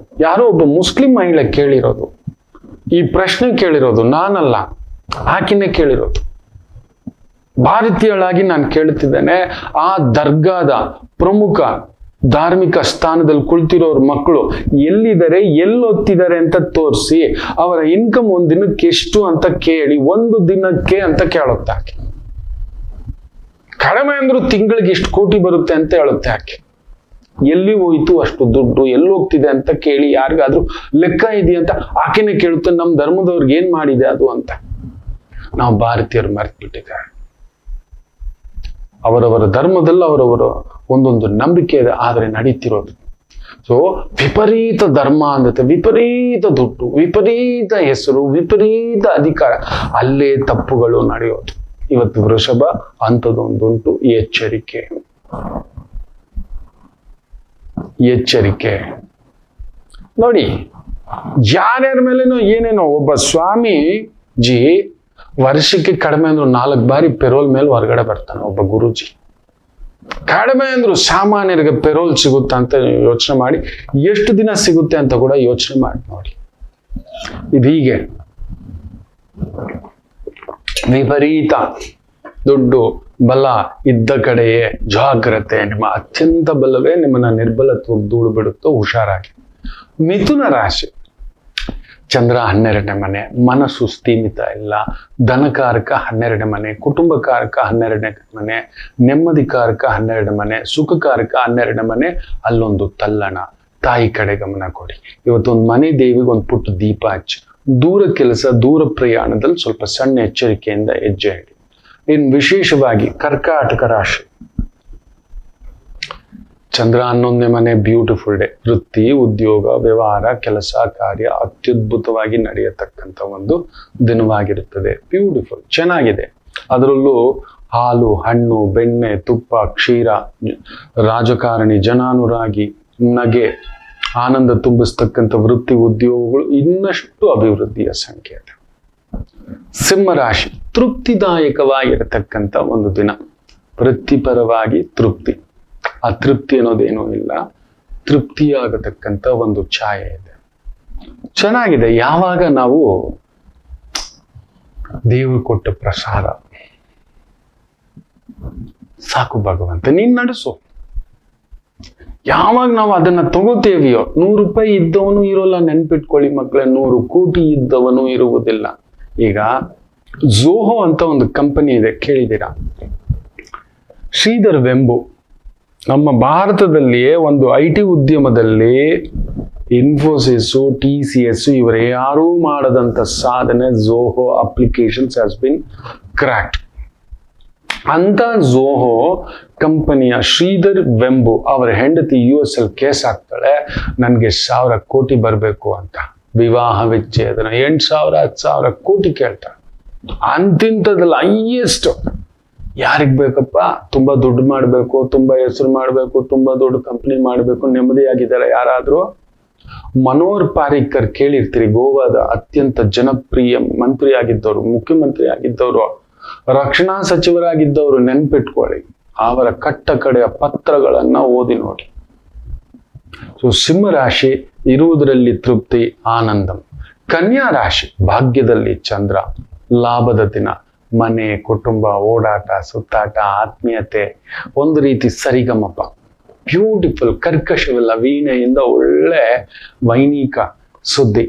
ಯಾರೋ ಒಬ್ಬ ಮುಸ್ಲಿಂ ಮಹಿಳೆ ಕೇಳಿರೋದು, ಈ ಪ್ರಶ್ನೆ ಕೇಳಿರೋದು, ನಾನಲ್ಲ, ಆಕಿನೇ ಕೇಳಿರೋದು. ಭಾರತೀಯಳಾಗಿ ನಾನು ಕೇಳ್ತಿದ್ದೇನೆ, ಆ ದರ್ಗಾದ ಪ್ರಮುಖ ಧಾರ್ಮಿಕ ಸ್ಥಾನದಲ್ಲಿ ಕುಳಿತಿರೋರ್ ಮಕ್ಕಳು ಎಲ್ಲಿದ್ದಾರೆ, ಎಲ್ಲಿ ಓದ್ತಿದ್ದಾರೆ ಅಂತ ತೋರಿಸಿ, ಅವರ ಇನ್ಕಮ್ ಒಂದ್ ದಿನಕ್ಕೆ ಎಷ್ಟು ಅಂತ ಕೇಳಿ, ಒಂದು ದಿನಕ್ಕೆ ಅಂತ ಕೇಳುತ್ತೆ ಆಕೆ. ಕಡಿಮೆ ಅಂದ್ರೂ ತಿಂಗಳಿಗೆ ಎಷ್ಟು ಕೋಟಿ ಬರುತ್ತೆ ಅಂತ ಹೇಳುತ್ತೆ ಆಕೆ. ಎಲ್ಲಿ ಹೋಯ್ತು ಅಷ್ಟು ದುಡ್ಡು, ಎಲ್ಲಿ ಹೋಗ್ತಿದೆ ಅಂತ ಕೇಳಿ ಯಾರಿಗಾದ್ರೂ ಲೆಕ್ಕ ಇದೆಯಂತ ಆಕೆನೆ ಕೇಳುತ್ತೆ, ನಮ್ ಧರ್ಮದವ್ರಿಗೆ ಏನ್ ಮಾಡಿದೆ ಅದು ಅಂತ. ನಾವು ಭಾರತೀಯರು ಮರೆತುಬಿಟ್ಟಿದ್ದಾರೆ. ಅವರವರ ಧರ್ಮದಲ್ಲಿ ಅವರವರ ಒಂದೊಂದು ನಂಬಿಕೆ ಇದೆ, ಆದ್ರೆ ನಡೀತಿರೋದು ಸೊ ವಿಪರೀತ ಧರ್ಮ ಅಂದತೆ, ವಿಪರೀತ ದುಡ್ಡು, ವಿಪರೀತ ಹೆಸರು, ವಿಪರೀತ ಅಧಿಕಾರ, ಅಲ್ಲೇ ತಪ್ಪುಗಳು ನಡೆಯೋದು. ಇವತ್ತು ವೃಷಭ ಅಂಥದ್ದೊಂದುಂಟು. ಎಚ್ಚರಿಕೆ, ಎಚ್ಚರಿಕೆ. ನೋಡಿ, ಯಾರ್ಯಾರ ಮೇಲೇನೋ ಏನೇನೋ. ಒಬ್ಬ ಸ್ವಾಮೀಜಿ ವರ್ಷಕ್ಕೆ ಕಡಿಮೆ ಅಂದ್ರು 4 ಬಾರಿ ಪೆರೋಲ್ ಮೇಲೆ ಹೊರಗಡೆ ಬರ್ತಾನೆ. ಒಬ್ಬ ಗುರುಜಿ ಕಡಿಮೆ ಅಂದ್ರು ಸಾಮಾನ್ಯರಿಗೆ ಪೆರೋಲ್ ಸಿಗುತ್ತಾ ಅಂತ ಯೋಚನೆ ಮಾಡಿ, ಎಷ್ಟು ದಿನ ಸಿಗುತ್ತೆ ಅಂತ ಕೂಡ ಯೋಚನೆ ಮಾಡಿ ನೋಡಿ. ಇದೀಗೆ ವಿಪರೀತ ದುಡ್ಡು ಬಲ ಇದ್ದ ಕಡೆಯೇ ಜಾಗ್ರತೆ. ನಿಮ್ಮ ಅತ್ಯಂತ ಬಲವೇ ನಿಮ್ಮನ್ನ ನಿರ್ಬಲತ್ವಕ್ಕೆ ದೂಡು ಬಿಡುತ್ತೋ, ಹುಷಾರಾಗಿ. ಮಿಥುನ ರಾಶಿ, ಚಂದ್ರ 12ನೇ ಮನೆ, ಮನಸ್ಸು ಸ್ಥೀಮಿತ ಇಲ್ಲ. ಧನಕಾರಕ 12ನೇ ಮನೆ, ಕುಟುಂಬಕಾರಕ 12ನೇ ಮನೆ, ನೆಮ್ಮದಿಕಾರಕ 12ನೇ ಮನೆ, ಸುಖಕಾರಕ 12ನೇ ಮನೆ. ಅಲ್ಲೊಂದು ತಲ್ಲಣ. ತಾಯಿ ಕಡೆ ಗಮನ ಕೊಡಿ. ಇವತ್ತೊಂದು ಮನೆ ದೇವಿಗೆ ಒಂದು ಪುಟ್ಟ ದೀಪ ಹಚ್ಚಿ. ದೂರ ಕೆಲಸ, ದೂರ ಪ್ರಯಾಣದಲ್ಲಿ ಸ್ವಲ್ಪ ಸಣ್ಣ ಎಚ್ಚರಿಕೆಯಿಂದ ಹೆಜ್ಜೆ ಇಡಿ. ಇನ್ನು ವಿಶೇಷವಾಗಿ ಕರ್ಕಾಟಕ ರಾಶಿ, ಚಂದ್ರ 11ನೇ ಮನೆ, ಬ್ಯೂಟಿಫುಲ್ ಡೇ. ವೃತ್ತಿ, ಉದ್ಯೋಗ, ವ್ಯವಹಾರ, ಕೆಲಸ ಕಾರ್ಯ ಅತ್ಯದ್ಭುತವಾಗಿ ನಡೆಯತಕ್ಕಂಥ ಒಂದು ದಿನವಾಗಿರುತ್ತದೆ. ಬ್ಯೂಟಿಫುಲ್, ಚೆನ್ನಾಗಿದೆ. ಅದರಲ್ಲೂ ಹಾಲು, ಹಣ್ಣು, ಬೆಣ್ಣೆ, ತುಪ್ಪ, ಕ್ಷೀರ, ರಾಜಕಾರಣಿ, ಜನಾನುರಾಗಿ, ನಗೆ, ಆನಂದ ತುಂಬಿಸ್ತಕ್ಕಂಥ ವೃತ್ತಿ ಉದ್ಯೋಗಗಳು ಇನ್ನಷ್ಟು ಅಭಿವೃದ್ಧಿಯ ಸಂಕೇತ. ಸಿಂಹರಾಶಿ, ತೃಪ್ತಿದಾಯಕವಾಗಿರತಕ್ಕಂಥ ಒಂದು ದಿನ. ವೃತ್ತಿಪರವಾಗಿ ತೃಪ್ತಿ, ಅತೃಪ್ತಿ ಅನ್ನೋದೇನೂ ಇಲ್ಲ, ತೃಪ್ತಿಯಾಗತಕ್ಕಂಥ ಒಂದು ಛಾಯೆ ಇದೆ. ಚೆನ್ನಾಗಿದೆ. ಯಾವಾಗ ನಾವು ದೇವರು ಕೊಟ್ಟ ಪ್ರಸಾದ, ಸಾಕು ಭಗವಂತ ನೀನ್ ನಡೆಸು, ಯಾವಾಗ ನಾವು ಅದನ್ನ ತಗೋತೇವಿಯೋ, 100 ರೂಪಾಯಿ ಇದ್ದವನು ಇರೋಲ್ಲ. ನೆನ್ಪಿಟ್ಕೊಳ್ಳಿ ಮಕ್ಕಳೇ, 100 ಕೋಟಿ ಇದ್ದವನು ಇರುವುದಿಲ್ಲ. ಈಗ ಝೋಹೋ ಅಂತ ಒಂದು ಕಂಪನಿ ಇದೆ, ಕೇಳಿದ್ದೀರಾ? ಶ್ರೀಧರ್ ವೆಂಬು ನಮ್ಮ ಭಾರತದಲ್ಲಿಯೇ ಒಂದು IT ಉದ್ಯಮದಲ್ಲಿ ಇನ್ಫೋಸಿಸ್, TCS ಇವರೇ ಯಾರೂ ಮಾಡದಂತ ಸಾಧನೆ Zoho applications has been cracked. ಅಂತ ಝೋಹೋ ಕಂಪನಿಯ ಶ್ರೀಧರ್ ವೆಂಬು ಅವರ ಹೆಂಡತಿ US ಅಲ್ಲಿ ಕೇಸ್ ಹಾಕ್ತಾಳೆ, ನನ್ಗೆ 1000 ಕೋಟಿ ಬರಬೇಕು ಅಂತ. ವಿವಾಹ ವಿಚ್ಛೇದನ 8,000 10,000 ಕೋಟಿ ಕೇಳ್ತಾಳೆ. ಅಂತಿಂತದಲ್ಲ, ಹೈಯೆಸ್ಟ್. ಯಾರಿಗ್ ಬೇಕಪ್ಪ? ತುಂಬಾ ದುಡ್ಡು ಮಾಡ್ಬೇಕು, ತುಂಬಾ ಹೆಸರು ಮಾಡ್ಬೇಕು, ತುಂಬಾ ದೊಡ್ಡ ಕಂಪ್ನಿ ಮಾಡ್ಬೇಕು, ನೆಮ್ಮದಿಯಾಗಿದ್ದಾರೆ ಯಾರಾದ್ರೂ? ಮನೋಹರ್ ಪಾರಿಕರ್ ಕೇಳಿರ್ತೀರಿ, ಗೋವಾದ ಅತ್ಯಂತ ಜನಪ್ರಿಯ ಮಂತ್ರಿ ಆಗಿದ್ದವರು, ಮುಖ್ಯಮಂತ್ರಿ ಆಗಿದ್ದವರು, ರಕ್ಷಣಾ ಸಚಿವರಾಗಿದ್ದವರು. ನೆನ್ಪಿಟ್ಕೊಳ್ಳಿ, ಅವರ ಕಟ್ಟ ಕಡೆಯ ಪತ್ರಗಳನ್ನ ಓದಿ ನೋಡಿ. ಸೊ ಸಿಂಹರಾಶಿ ಇರುವುದರಲ್ಲಿ ತೃಪ್ತಿ, ಆನಂದಂ. ಕನ್ಯಾ ರಾಶಿ, ಭಾಗ್ಯದಲ್ಲಿ ಚಂದ್ರ, ಲಾಭದ ದಿನ. ಮನೆ, ಕುಟುಂಬ, ಓಡಾಟ, ಸುತ್ತಾಟ, ಆತ್ಮೀಯತೆ, ಒಂದು ರೀತಿ ಸರಿಗಮಪ. ಬ್ಯೂಟಿಫುಲ್, ಕರ್ಕಶವಿಲ್ಲ, ವೀಣೆಯಿಂದ ಒಳ್ಳೆ ವೈಣಿಕ ಸುದ್ದಿ.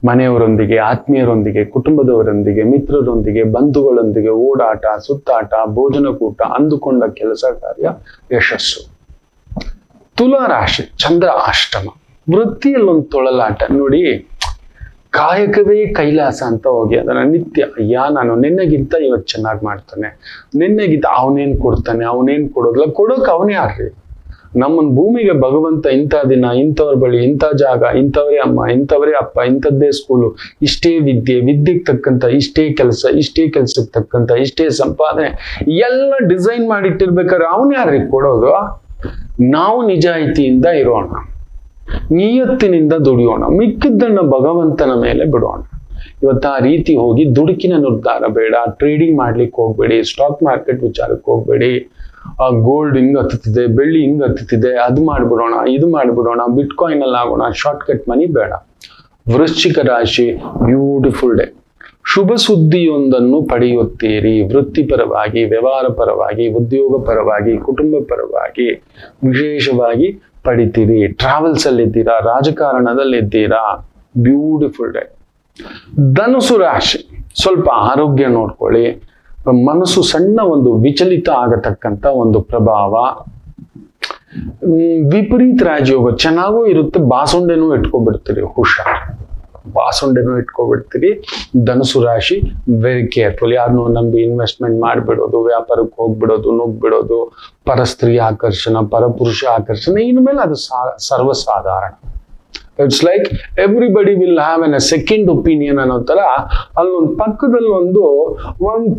ಮನೆಯವರೊಂದಿಗೆ, ಆತ್ಮೀಯರೊಂದಿಗೆ, ಕುಟುಂಬದವರೊಂದಿಗೆ, ಮಿತ್ರರೊಂದಿಗೆ, ಬಂಧುಗಳೊಂದಿಗೆ ಓಡಾಟ, ಸುತ್ತಾಟ, ಭೋಜನಕೂಟ, ಅಂದುಕೊಂಡ ಕೆಲಸ ಕಾರ್ಯ ಯಶಸ್ಸು. ತುಲಾ ರಾಶಿ, ಚಂದ್ರ ಅಷ್ಟಮ, ವೃತ್ತಿಯಲ್ಲೊಂದು ತೊಳಲಾಟ. ನೋಡಿ, ಕಾಯಕವೇ ಕೈಲಾಸ ಅಂತ ಹೋಗಿ ಅದನ್ನ ನಿತ್ಯ, ನಾನು ನಿನ್ನೆಗಿಂತ ಇವತ್ತು ಚೆನ್ನಾಗಿ ಮಾಡ್ತಾನೆ, ನಿನ್ನೆಗಿಂತ ಅವನೇನ್ ಕೊಡ್ತಾನೆ, ಅವನೇನ್ ಕೊಡೋದಿಲ್ಲ, ಕೊಡೋಕೆ ಅವನೇ ಯಾರ್ರಿ? ನಮ್ಮನ್ ಭೂಮಿಗೆ ಭಗವಂತ ಇಂಥ ದಿನ, ಇಂಥವ್ರ ಬಳಿ, ಇಂಥ ಜಾಗ, ಇಂಥವರೇ ಅಮ್ಮ, ಇಂಥವರೇ ಅಪ್ಪ, ಇಂಥದ್ದೇ ಸ್ಕೂಲು, ಇಷ್ಟೇ ವಿದ್ಯೆ, ವಿದ್ಯೆಗೆ ತಕ್ಕಂತ ಇಷ್ಟೇ ಕೆಲಸ, ಇಷ್ಟೇ ಕೆಲ್ಸಕ್ಕೆ ತಕ್ಕಂತ ಇಷ್ಟೇ ಸಂಪಾದನೆ ಎಲ್ಲ ಡಿಸೈನ್ ಮಾಡಿಟ್ಟಿರ್ಬೇಕಾದ್ರೆ ಅವನ್ ಯಾರ್ರಿ ಕೊಡೋದು? ನಾವು ನಿಜಾಯಿತಿಯಿಂದ ಇರೋಣ, ನಿಯತ್ತಿನಿಂದ ದುಡಿಯೋಣ, ಮಿಕ್ಕಿದ್ದನ್ನ ಭಗವಂತನ ಮೇಲೆ ಬಿಡೋಣ. ಇವತ್ತು ಆ ರೀತಿ ಹೋಗಿ ದುಡುಕಿನ ನಿರ್ಧಾರ ಬೇಡ, ಟ್ರೇಡಿಂಗ್ ಮಾಡ್ಲಿಕ್ಕೆ ಹೋಗ್ಬೇಡಿ, ಸ್ಟಾಕ್ ಮಾರ್ಕೆಟ್ ವಿಚಾರಕ್ಕೆ ಹೋಗ್ಬೇಡಿ. ಗೋಲ್ಡ್ ಹಿಂಗ್ ಹತ್ತುತ್ತಿದೆ, ಬೆಳ್ಳಿ ಹಿಂಗ್ ಹತ್ತುತ್ತಿದೆ, ಅದು ಮಾಡ್ಬಿಡೋಣ, ಇದು ಮಾಡ್ಬಿಡೋಣ, ಬಿಟ್ಕಾಯಿನ್ ಅಲ್ಲಿ ಆಗೋಣ, ಶಾರ್ಟ್ ಕಟ್ ಮನಿ ಬೇಡ. ವೃಶ್ಚಿಕ ರಾಶಿ, ಬ್ಯೂಟಿಫುಲ್ ಡೇ. ಶುಭ ಸುದ್ದಿಯೊಂದನ್ನು ಪಡೆಯುತ್ತೀರಿ. ವೃತ್ತಿಪರವಾಗಿ, ವ್ಯವಹಾರ ಪರವಾಗಿ, ಉದ್ಯೋಗ ಪರವಾಗಿ, ಕುಟುಂಬ ಪರವಾಗಿ ವಿಶೇಷವಾಗಿ ಪಡಿತೀರಿ. ಟ್ರಾವೆಲ್ಸ್ ಅಲ್ಲಿ ಇದ್ದೀರಾ, ರಾಜಕಾರಣದಲ್ಲಿ ಇದ್ದೀರಾ. Beautiful day. ಧನುಸು ರಾಶಿ, ಸ್ವಲ್ಪ ಆರೋಗ್ಯ ನೋಡ್ಕೊಳ್ಳಿ. ಮನಸ್ಸು ಸಣ್ಣ ಒಂದು ವಿಚಲಿತ ಆಗತಕ್ಕಂತ ಒಂದು ಪ್ರಭಾವ. ವಿಪರೀತ ರಾಜಯೋಗ ಚೆನ್ನಾಗೂ ಇರುತ್ತೆ, ಬಾಸುಂಡೆನೂ ಇಟ್ಕೊಬಿಡ್ತೀರಿ. ಹುಷಾರ್, ಬಾಸುಂಡೆನೂ ಇಟ್ಕೊಬಿಡ್ತೀರಿ. ಧನುಸು ರಾಶಿ ವೆರಿ ಕೇರ್ಫುಲ್. ಯಾರನ್ನೂ ನಂಬಿ ಇನ್ವೆಸ್ಟ್ಮೆಂಟ್ ಮಾಡಿಬಿಡೋದು, ವ್ಯಾಪಾರಕ್ಕೆ ಹೋಗ್ಬಿಡೋದು, ನುಗ್ಬಿಡೋದು, ಪರಸ್ತ್ರೀ ಆಕರ್ಷಣ, ಪರಪುರುಷ ಆಕರ್ಷಣ, ಇನ್ಮೇಲೆ ಅದು ಸರ್ವಸಾಧಾರಣ. It's like everybody will have an second opinion ಅನ್ನೋ ತರ ಅಲ್ಲೊಂದು ಪಕ್ಕದಲ್ಲಿ ಒಂದು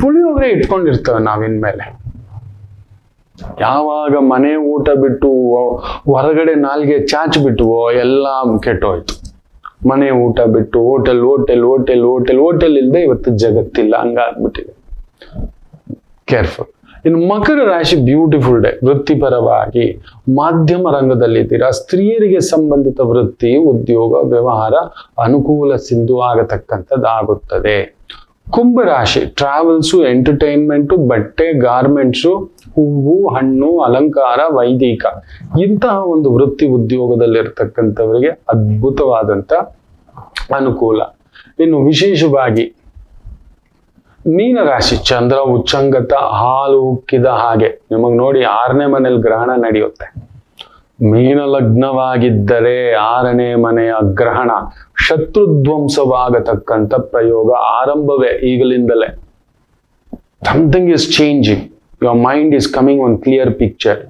ಪುಳಿಯೋಗರೆ ಇಟ್ಕೊಂಡಿರ್ತೇವೆ ನಾವಿನ್ಮೇಲೆ. ಯಾವಾಗ ಮನೆ ಊಟ ಬಿಟ್ಟು ಹೊರಗಡೆ ನಾಲ್ಗೆ ಚಾಚ್ಬಿಟ್ಟುವೋ ಎಲ್ಲ ಕೆಟ್ಟೋಯ್ತು. ಮನೆ ಊಟ ಬಿಟ್ಟು hotel hotel hotel hotel hotel ಇಲ್ಲದೆ ಇವತ್ತು ಜಗತ್ತಿಲ್ಲ, ಹಂಗಾಗ್ಬಿಟ್ಟಿದೆ. ಕೇರ್ಫುಲ್. ಇನ್ನು ಮಕರ ರಾಶಿ ಬ್ಯೂಟಿಫುಲ್ ಡೇ. ವೃತ್ತಿಪರವಾಗಿ ಮಾಧ್ಯಮ ರಂಗದಲ್ಲಿದ್ದೀರಾ. ಸ್ತ್ರೀಯರಿಗೆ ಸಂಬಂಧಿತ ವೃತ್ತಿ, ಉದ್ಯೋಗ, ವ್ಯವಹಾರ ಅನುಕೂಲ ಸಿಂಧು ಆಗತಕ್ಕಂಥದ್ದಾಗುತ್ತದೆ. ಕುಂಭರಾಶಿ ಟ್ರಾವೆಲ್ಸು, ಎಂಟರ್ಟೈನ್ಮೆಂಟು, ಬಟ್ಟೆ, ಗಾರ್ಮೆಂಟ್ಸು, ಹೂವು, ಹಣ್ಣು, ಅಲಂಕಾರ, ವೈದಿಕ ಇಂತಹ ಒಂದು ವೃತ್ತಿ ಉದ್ಯೋಗದಲ್ಲಿರ್ತಕ್ಕಂಥವರಿಗೆ ಅದ್ಭುತವಾದಂಥ ಅನುಕೂಲ. ಇನ್ನು ವಿಶೇಷವಾಗಿ ಮೀನರಾಶಿ ಚಂದ್ರ ಉಚ್ಚಂಗತ, ಹಾಲು ಉಕ್ಕಿದ ಹಾಗೆ. ನಿಮಗ್ ನೋಡಿ 6ನೇ ಮನೇಲಿ ಗ್ರಹಣ ನಡೆಯುತ್ತೆ. ಮೀನ ಲಗ್ನವಾಗಿದ್ದರೆ 6ನೇ ಮನೆಯ ಗ್ರಹಣ ಶತ್ರುಧ್ವಂಸವಾಗತಕ್ಕಂಥ ಪ್ರಯೋಗ ಆರಂಭವೇ ಈಗಲಿಂದಲೇ. Something is changing. Your mind is coming one clear picture.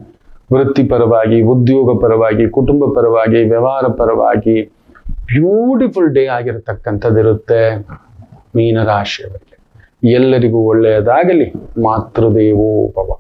ವೃತ್ತಿಪರವಾಗಿ, ಉದ್ಯೋಗ ಪರವಾಗಿ, ಕುಟುಂಬ ಪರವಾಗಿ, ವ್ಯವಹಾರ ಪರವಾಗಿ ಬ್ಯೂಟಿಫುಲ್ ಡೇ ಆಗಿರತಕ್ಕಂಥದ್ದಿರುತ್ತೆ ಮೀನರಾಶಿಯವರಿಗೆ. ಎಲ್ಲರಿಗೂ ಒಳ್ಳೆಯದಾಗಲಿ. ಮಾತೃದೇವೋ ಭವ.